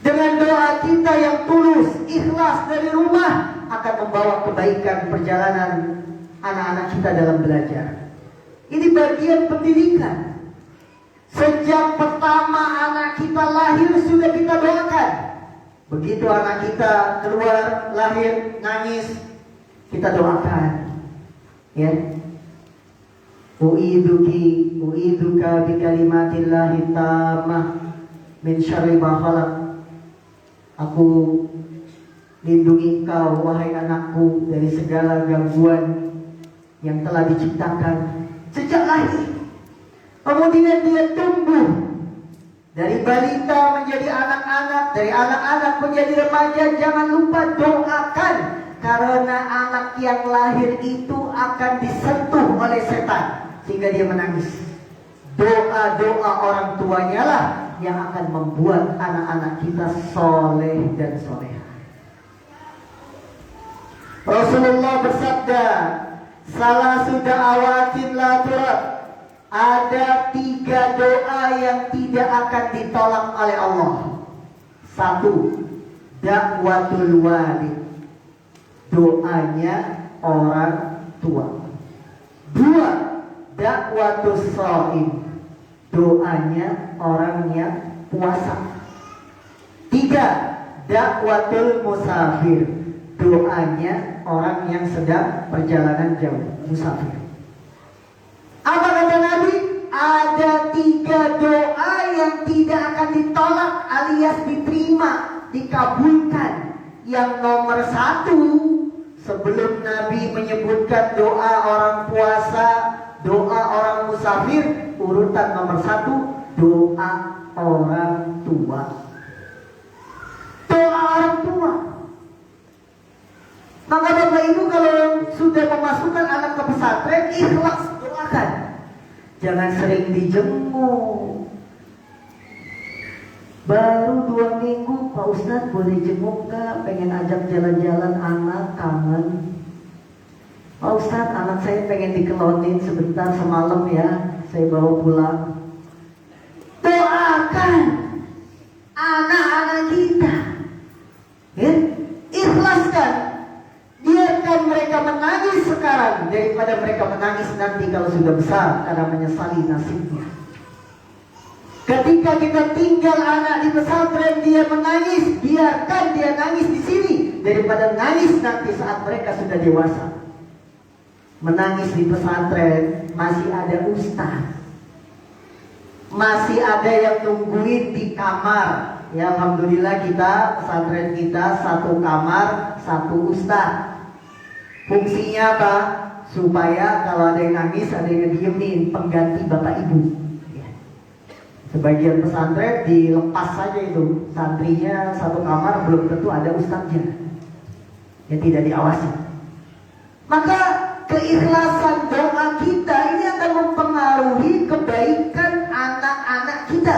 Dengan doa kita yang tulus, ikhlas dari rumah, akan membawa kebaikan perjalanan anak-anak kita dalam belajar. Ini bagian pendidikan. Sejak pertama anak kita lahir sudah kita doakan. Begitu anak kita keluar, lahir, nangis, kita doakan. Ya. U'iduka bi kalimatillahi tammah min syarri ma khalaq. Aku lindungi engkau wahai anakku dari segala gangguan yang telah diciptakan sejak lahir. Kemudian dia tumbuh dari balita menjadi anak-anak, dari anak-anak menjadi remaja. Jangan lupa doakan, karena anak yang lahir itu akan disentuh oleh setan sehingga dia menangis. Doa-doa orang tuanya lah yang akan membuat anak-anak kita soleh dan soleha. Rasulullah bersabda, salah sudah awatin la turab. Ada 3 doa yang tidak akan ditolak oleh Allah. 1, dakwatul walid, doanya orang tua. 2, dakwatus shaim, doanya orang yang puasa. 3, dakwatul musafir, doanya orang yang sedang perjalanan jauh, musafir. Apa kata Nabi? Ada 3 doa yang tidak akan ditolak alias diterima, dikabulkan. Yang nomor 1, sebelum Nabi menyebutkan doa orang puasa, doa orang musafir, urutan nomor 1, doa orang tua. Doa orang tua. Maka Bapak Ibu kalau sudah memasukkan anak ke pesantren, ikhlas doakan. Jangan sering dijenguk. Baru 2 minggu, Pak Ustadz boleh jenguk gak? Pengen ajak jalan-jalan anak, kangen. Pak Ustadz, anak saya pengen dikelonin sebentar semalam ya, saya bawa pulang. Doakan anak-anak kita, ya? Ikhlaskan. Biarkan mereka menangis sekarang daripada mereka menangis nanti kalau sudah besar karena menyesali nasibnya. Ketika kita tinggal anak di pesantren dia menangis, biarkan dia nangis di sini daripada nangis nanti saat mereka sudah dewasa. Menangis di pesantren masih ada ustaz, masih ada yang nungguin di kamar. Ya alhamdulillah kita pesantren kita 1 kamar 1 ustaz. Fungsinya apa? Supaya kalau ada yang nangis, ada yang diemin, pengganti bapak ibu. Ya. Sebagian pesantren dilepas saja itu, santrinya 1 kamar belum tentu ada ustaznya, yang tidak diawasi. Maka keikhlasan doa kita ini akan mempengaruhi kebaikan anak-anak kita.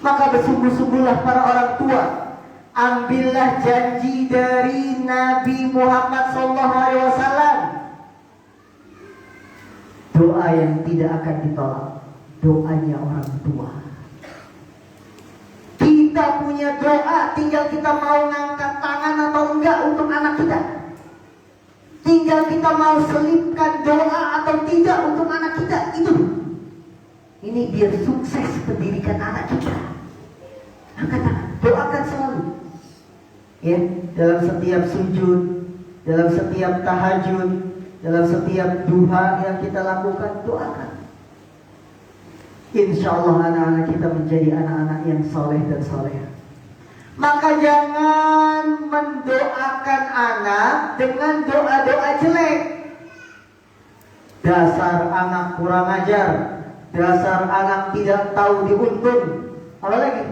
Maka bersungguh-sungguhlah para orang tua. Ambillah janji dari Nabi Muhammad SAW. Doa yang tidak akan ditolak, doanya orang tua. Kita punya doa, tinggal kita mau ngangkat tangan atau enggak untuk anak kita. Tinggal kita mau selipkan doa atau tidak untuk anak kita. Itu. Ini biar sukses pendidikan anak kita. Angkat tangan, doakan selalu. Ya, dalam setiap sujud, dalam setiap tahajud, dalam setiap duha yang kita lakukan, doakan. Insya Allah anak-anak kita menjadi anak-anak yang soleh dan soleha. Maka jangan mendoakan anak dengan doa-doa jelek. Dasar anak kurang ajar, dasar anak tidak tahu diuntung. Apa lagi?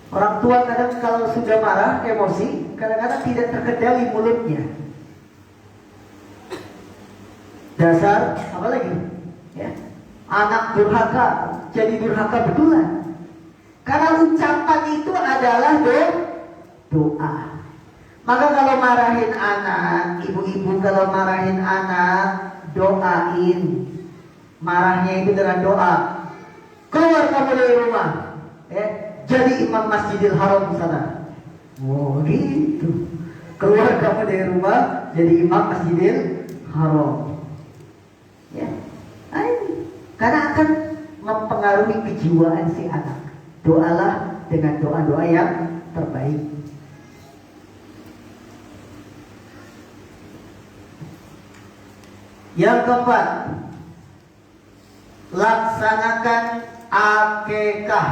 Orang tua kadang kalau sudah marah, emosi, kadang-kadang tidak terkendali mulutnya. Dasar, apa lagi? Ya. Anak durhaka, jadi durhaka betulan. Karena ucapan itu adalah doa. Maka kalau marahin anak, ibu-ibu kalau marahin anak, doain. Marahnya itu dengan doa. Keluar kamu dari rumah, ya. Jadi imam Masjidil Haram di sana. Oh gitu. Keluar kamu dari rumah, jadi imam Masjidil Haram. Ya. Ayo. Karena akan mempengaruhi kejiwaan si anak. Doalah dengan doa-doa yang terbaik. Yang keempat, laksanakan akikah.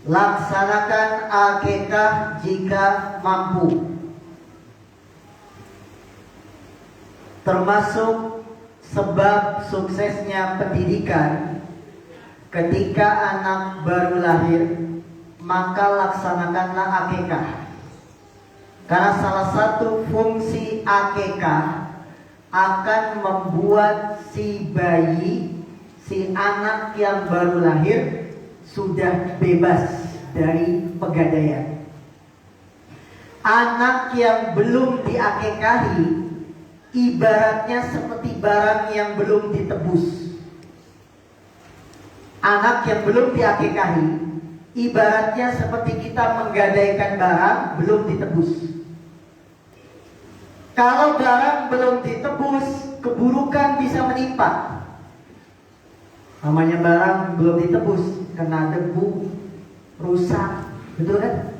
Laksanakan akikah jika mampu. Termasuk sebab suksesnya pendidikan, ketika anak baru lahir, maka laksanakanlah akikah. Karena salah satu fungsi akikah akan membuat si bayi, si anak yang baru lahir sudah bebas dari pegadaian. Anak yang belum diakikahi ibaratnya seperti barang yang belum ditebus. Anak yang belum diakikahi ibaratnya seperti kita menggadaikan barang belum ditebus. Kalau barang belum ditebus, keburukan bisa menimpa. Namanya barang belum ditebus, kena debu, rusak, betul kan?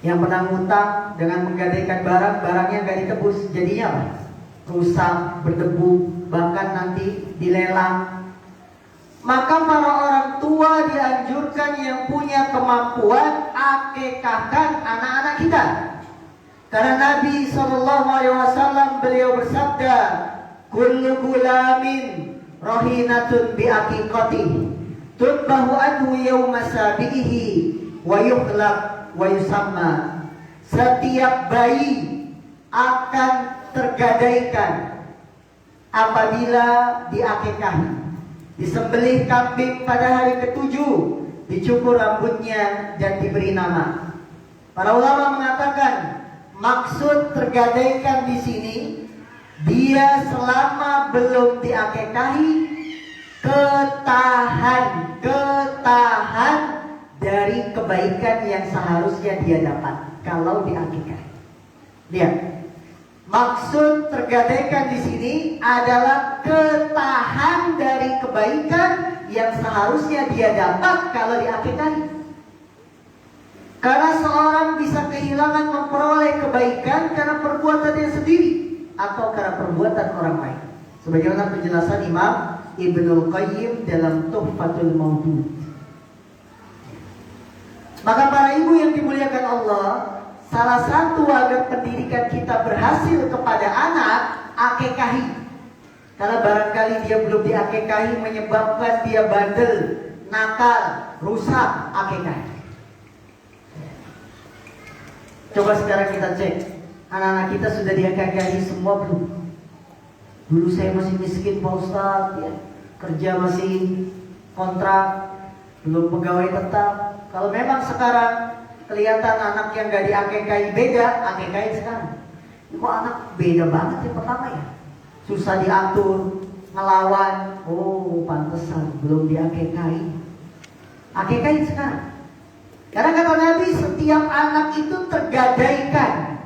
Yang pernah ngutang dengan menggadaikan barang, barangnya gak ditebus, jadinya apa? Rusak, berdebu, bahkan nanti dilelang. Maka para orang tua dianjurkan yang punya kemampuan akikahkan anak-anak kita. Karena Nabi SAW beliau bersabda, kullu gulamin rohinatun biaqiqatih tutbahu anhu yawma sabihi wa yukhlaq wa yusamma. Setiap bayi akan tergadaikan apabila diakikahi. Disembelih kambing pada hari ke-7, dicukur rambutnya dan diberi nama. Para ulama mengatakan maksud tergadaikan di sini, dia selama belum diakikahi ketahan dari kebaikan yang seharusnya dia dapat kalau diakikahi. Lihat, maksud tergadaikan di sini adalah ketahan dari kebaikan yang seharusnya dia dapat kalau diakikahi. Karena seorang bisa kehilangan memperoleh kebaikan karena perbuatannya sendiri atau karena perbuatan orang lain. Sebagaimana penjelasan Imam Ibnul Qayyim dalam Tuhfatul Maudud. Maka para ibu yang dimuliakan Allah, salah satu agar pendidikan kita berhasil kepada anak, akikahi. Karena barangkali dia belum diakikahi menyebabkan dia bandel, nakal, rusak, akikahi. Coba sekarang kita cek, anak-anak kita sudah diakikahi semua belum? Dulu saya masih miskin Pak Ustadz, ya. Kerja masih kontrak, belum pegawai tetap. Kalau memang sekarang kelihatan anak yang gak diakikahi beda, akikahin sekarang. Kok anak beda banget yang pertama ya? Susah diatur, ngelawan. Oh, pantesan belum diakikahi. Akikahin sekarang. Karena kata Nabi, setiap anak itu tergadaikan.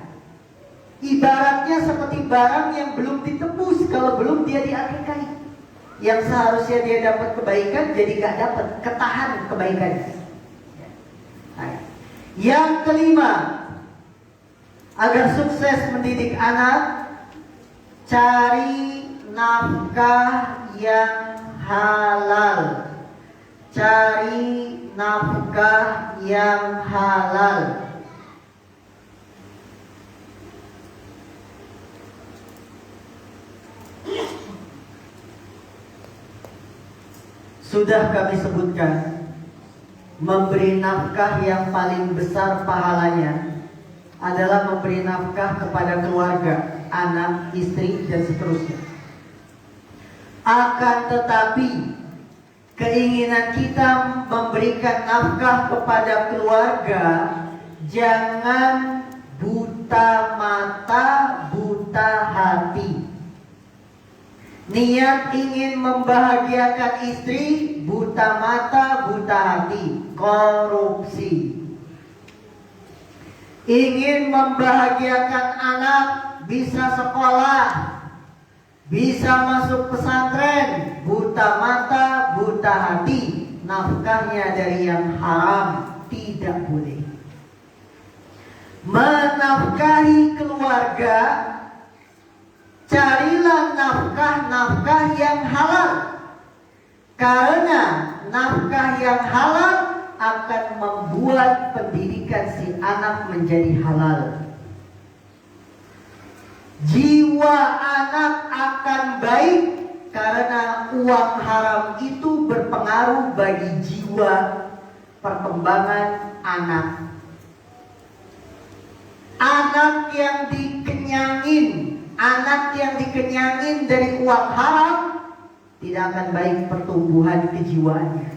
Ibaratnya seperti barang yang belum ditebus kalau belum dia diakikahi. Yang seharusnya dia dapat kebaikan jadi gak dapat, ketahan kebaikannya. Yang kelima, agar sukses mendidik anak, cari nafkah yang halal. Cari nafkah yang halal. Sudah kami sebutkan, memberi nafkah yang paling besar pahalanya adalah memberi nafkah kepada keluarga, anak, istri, dan seterusnya. Akan tetapi, keinginan kita memberikan nafkah kepada keluarga jangan buta mata, buta hati. Niat ingin membahagiakan istri, buta mata, buta hati, korupsi. Ingin membahagiakan anak, bisa sekolah, bisa masuk pesantren, buta mata, buta hati, nafkahnya dari yang haram, tidak boleh. Menafkahi keluarga, carilah nafkah-nafkah yang halal. Karena nafkah yang halal akan membuat pendidikan si anak menjadi halal. Jiwa anak akan baik karena uang haram itu berpengaruh bagi jiwa perkembangan anak. Anak yang dikenyangin dari uang haram tidak akan baik pertumbuhan kejiwaannya.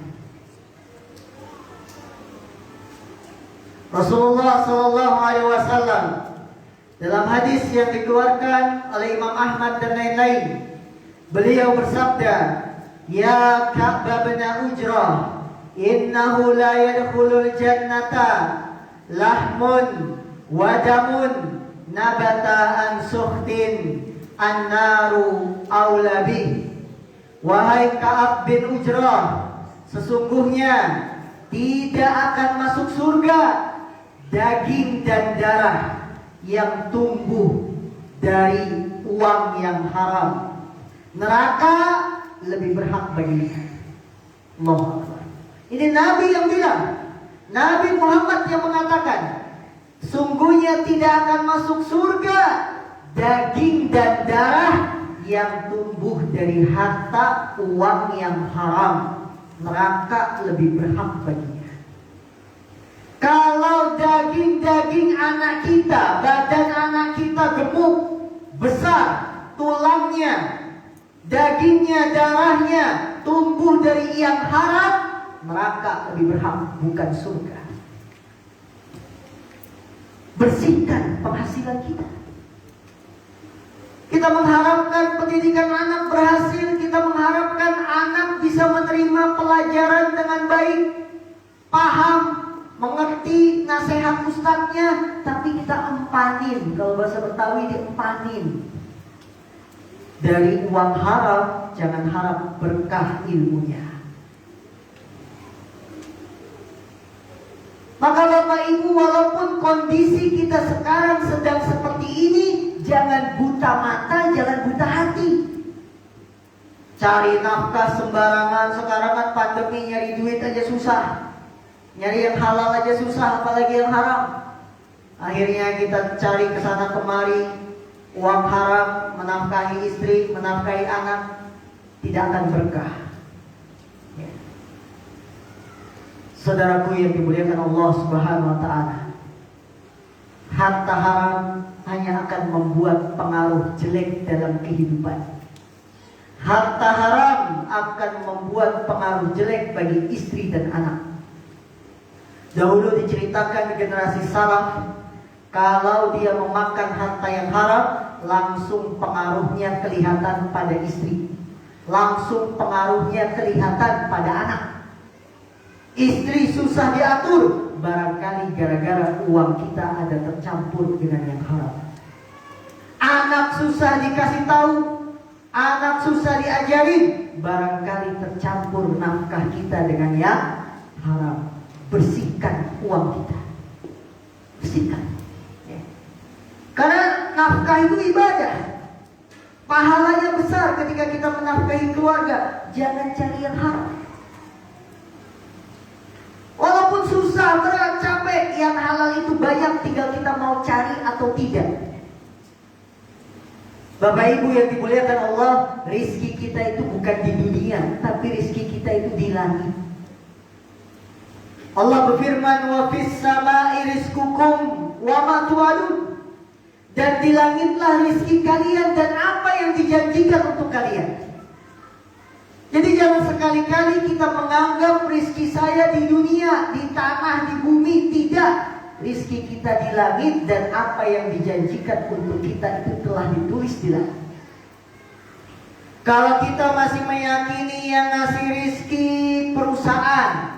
Rasulullah SAW dalam hadis yang dikeluarkan oleh Imam Ahmad dan lain-lain, beliau bersabda, "Ya Ka'b bin Ujrah, innahu la yadkhulul jannata lahmun wa damun nabata an suhtin an-naru aula bih." Wahai Ka'ab bin Ujrah, sesungguhnya tidak akan masuk surga daging dan darah yang tumbuh dari uang yang haram. Neraka lebih berhak baginya. Allah Akbar. Ini Nabi yang bilang, Nabi Muhammad yang mengatakan, sungguhnya tidak akan masuk surga daging dan darah yang tumbuh dari harta uang yang haram. Neraka lebih berhak baginya. Kalau daging-daging anak kita, badan anak kita gemuk, besar, tulangnya, dagingnya, darahnya tumbuh dari yang haram, neraka lebih berhak, bukan surga. Bersihkan penghasilan kita. Kita mengharapkan pendidikan anak berhasil, kita mengharapkan anak bisa menerima pelajaran dengan baik, paham, mengerti nasihat ustadznya, tapi kita empanin, kalau bahasa Betawi diempanin. Dari uang haram, jangan harap berkah ilmunya. Maka Bapak Ibu, walaupun kondisi kita sekarang sedang seperti ini, jangan buta mata, jangan buta hati. Cari nafkah sembarangan. Sekarang kan pandemi, nyari duit aja susah. Nyari yang halal aja susah, apalagi yang haram. Akhirnya kita cari kesana kemari, uang haram, menafkahi istri, menafkahi anak, tidak akan berkah. Ya. Saudaraku yang dimuliakan Allah Subhanahu wa Ta'ala, harta haram hanya akan membuat pengaruh jelek dalam kehidupan. Harta haram akan membuat pengaruh jelek bagi istri dan anak. Dahulu diceritakan di generasi salaf, kalau dia memakan harta yang haram, langsung pengaruhnya kelihatan pada istri, langsung pengaruhnya kelihatan pada anak. Istri susah diatur, barangkali gara-gara uang kita ada tercampur dengan yang haram. Anak susah dikasih tahu, anak susah diajarin, barangkali tercampur nafkah kita dengan yang haram. Bersihkan uang kita, bersihkan. Ya. Karena nafkah itu ibadah, pahalanya besar ketika kita menafkahi keluarga. Jangan cari yang haram. Walaupun susah, berat, capek, yang halal itu banyak, tinggal kita mau cari atau tidak. Bapak Ibu yang dimuliakan Allah, rizki kita itu bukan di dunia, tapi rizki kita itu di langit. Allah berfirman, wa fis sama'i rizqukum wa ma tu'adun. Dan di langitlah rizki kalian dan apa yang dijanjikan untuk kalian. Jadi jangan sekali-kali kita menganggap rizki saya di dunia, di tanah, di bumi. Tidak. Rizki kita di langit dan apa yang dijanjikan untuk kita itu telah ditulis di langit. Kalau kita masih meyakini yang ngasih rizki perusahaan,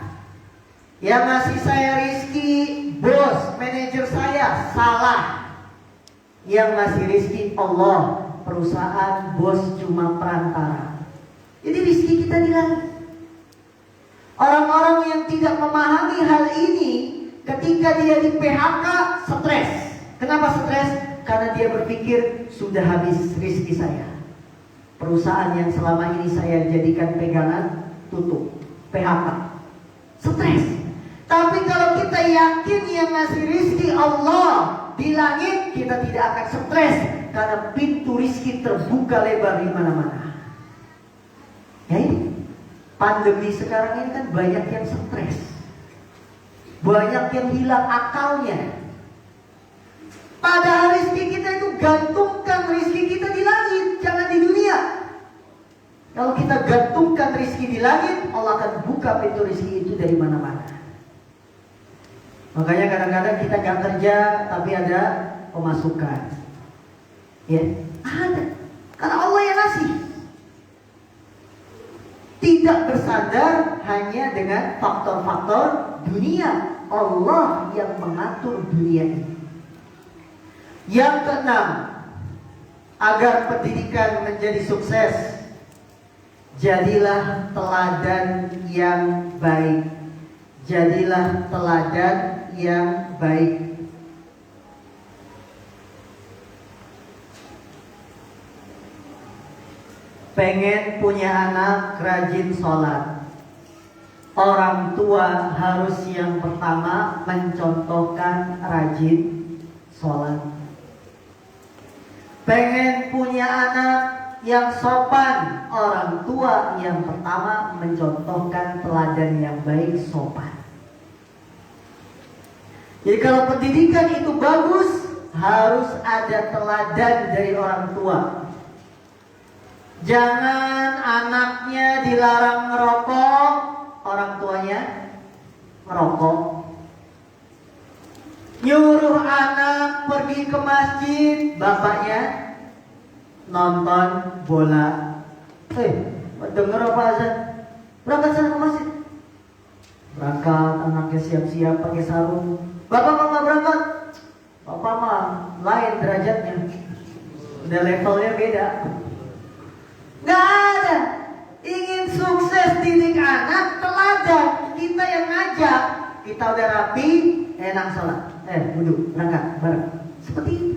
yang ngasih saya rizki bos, manajer saya, salah. Yang ngasih rizki Allah, perusahaan, bos cuma perantara. Jadi rezeki kita di langit. Orang-orang yang tidak memahami hal ini, ketika dia di PHK, stres. Kenapa stres? Karena dia berpikir, sudah habis rezeki saya. Perusahaan yang selama ini saya jadikan pegangan, tutup. PHK. Stres. Tapi kalau kita yakin yang ngasih rezeki Allah di langit, kita tidak akan stres. Karena pintu rezeki terbuka lebar di mana-mana. Ya ini. Pandemi sekarang ini kan banyak yang stres. Banyak yang hilang akalnya. Padahal rezeki kita itu gantungkan rezeki kita di langit, jangan di dunia. Kalau kita gantungkan rezeki di langit, Allah akan buka pintu rezeki itu dari mana-mana. Makanya kadang-kadang kita gak kerja tapi ada pemasukan. Ya, ada. Karena Allah yang ngasih. Tidak bersandar hanya dengan faktor-faktor dunia. Allah yang mengatur dunia ini. Yang keenam, agar pendidikan menjadi sukses, jadilah teladan yang baik. Jadilah teladan yang baik. Pengen punya anak rajin sholat, orang tua harus yang pertama mencontohkan rajin sholat. Pengen punya anak yang sopan, orang tua yang pertama mencontohkan teladan yang baik, sopan. Jadi kalau pendidikan itu bagus, harus ada teladan dari orang tua. Jangan anaknya dilarang merokok, orang tuanya merokok. Nyuruh anak pergi ke masjid, bapaknya nonton bola. Dengar apa azan? Berangkat sana ke masjid. Berangkat, anaknya siap-siap pakai sarung. Bapak kok nggak berangkat? Bapak mah lain derajatnya. Udah levelnya beda. Gak ada. Ingin sukses didik anak, teladan. Kita yang ngajak. Kita udah rapi, enak sholat. Duduk, berangkat, bareng. Seperti itu.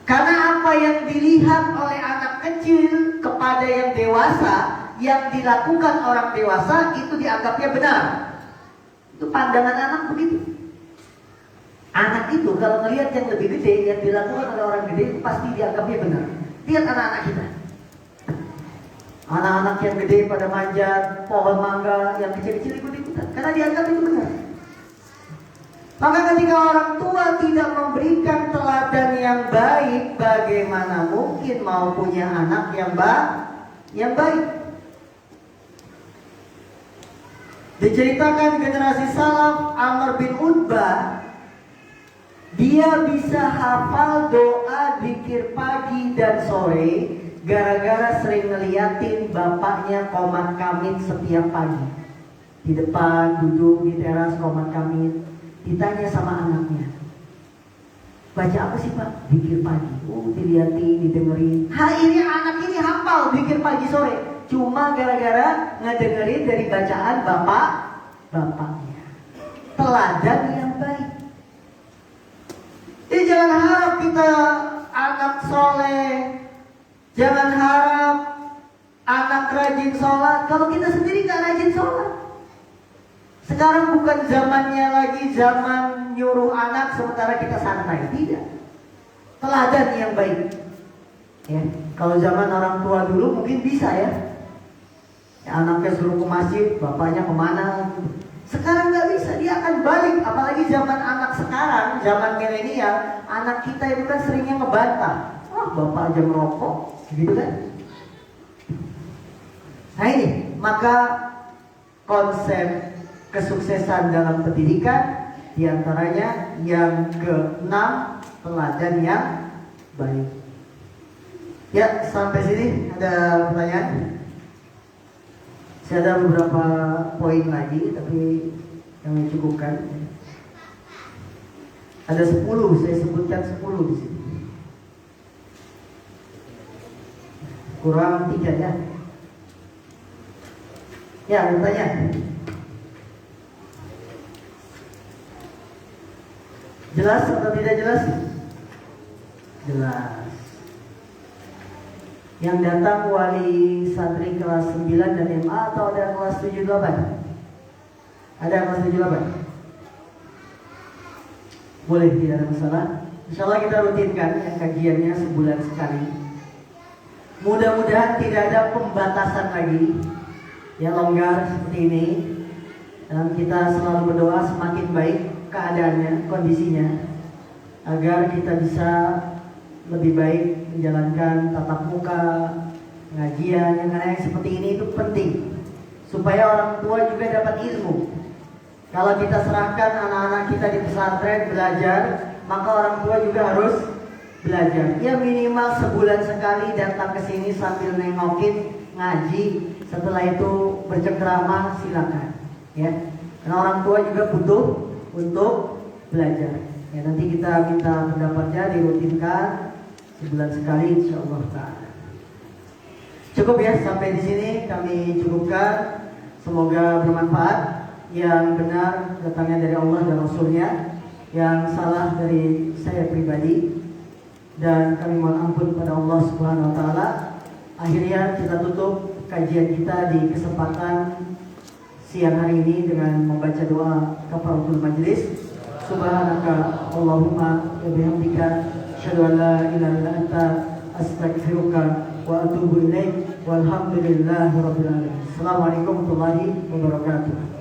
Karena apa yang dilihat oleh anak kecil kepada yang dewasa, yang dilakukan orang dewasa, itu dianggapnya benar. Itu pandangan anak begitu. Anak itu kalau melihat yang lebih gede, yang dilakukan oleh orang gede, itu pasti dianggapnya benar. Lihat anak-anak kita. Anak-anak yang gede pada manjat pohon mangga, yang kecil-kecil ikut-ikutan karena dianggap itu benar. Maka ketika orang tua tidak memberikan teladan yang baik, bagaimana mungkin mau punya anak yang baik? Diceritakan generasi salaf, Amr bin Utbah, dia bisa hafal doa zikir pagi dan sore gara-gara sering ngeliatin bapaknya qomat kamit setiap pagi. Di depan duduk di teras qomat kamit, ditanya sama anaknya, baca apa sih Pak? Zikir pagi. Dilihatin, didengerin. Akhirnya anak ini hafal zikir pagi sore, cuma gara-gara ngedengerin dari bacaan bapaknya. Teladan yang baik. Jadi jangan harap kita anak soleh, jangan harap anak rajin sholat kalau kita sendiri gak rajin sholat. Sekarang bukan zamannya lagi zaman nyuruh anak sementara kita santai. Tidak. Teladan yang baik. Ya, kalau zaman orang tua dulu mungkin bisa ya. Anaknya suruh ke masjid, bapaknya kemana. Sekarang gak bisa, dia akan balik. Apalagi zaman anak sekarang, zaman milenial, anak kita itu kan seringnya ngebantah. Bapak aja merokok, gitu kan. Nah ini, maka konsep kesuksesan dalam pendidikan diantaranya yang ke-6, teladan yang baik. Ya, sampai sini ada pertanyaan? Saya ada beberapa poin lagi, tapi kami cukupkan. Ada 10, saya sebutkan 10 di sini. Kurang 3 ya. Ya, bertanya. Jelas atau tidak jelas? Jelas. Yang datang wali santri kelas 9 dan MA atau ada kelas 7 8? Ada kelas 7 8? Boleh, tidak ada masalah. Insya Allah kita rutinkan yang kajiannya sebulan sekali. Mudah-mudahan tidak ada pembatasan lagi, yang longgar seperti ini. Dan kita selalu berdoa semakin baik keadaannya, kondisinya, agar kita bisa lebih baik menjalankan tatap muka, pengajian yang lain seperti ini. Itu penting supaya orang tua juga dapat ilmu. Kalau kita serahkan anak-anak kita di pesantren belajar, maka orang tua juga harus belajar. Ya minimal sebulan sekali datang ke sini sambil nengokin, ngaji. Setelah itu bercengkrama, silakan. Ya, karena orang tua juga butuh untuk belajar. Ya, nanti kita minta pendapatnya, dirutinkan sebulan sekali, insya Allah ta'ala. Cukup ya, sampai di sini kami cukupkan. Semoga bermanfaat. Yang benar datangnya dari Allah dan Rasulnya, yang salah dari saya pribadi, dan kami mohon ampun kepada Allah Subhanahu Wa Taala. Akhirnya kita tutup kajian kita di kesempatan siang hari ini dengan membaca doa kafaratul majlis. Subhanaka Allahumma wa bihamdika asyhadu an la ilaha illa anta astaghfiruka wa atubu ilaik. Walhamdulillahirabbil alamin. Assalamualaikum warahmatullahi wabarakatuh.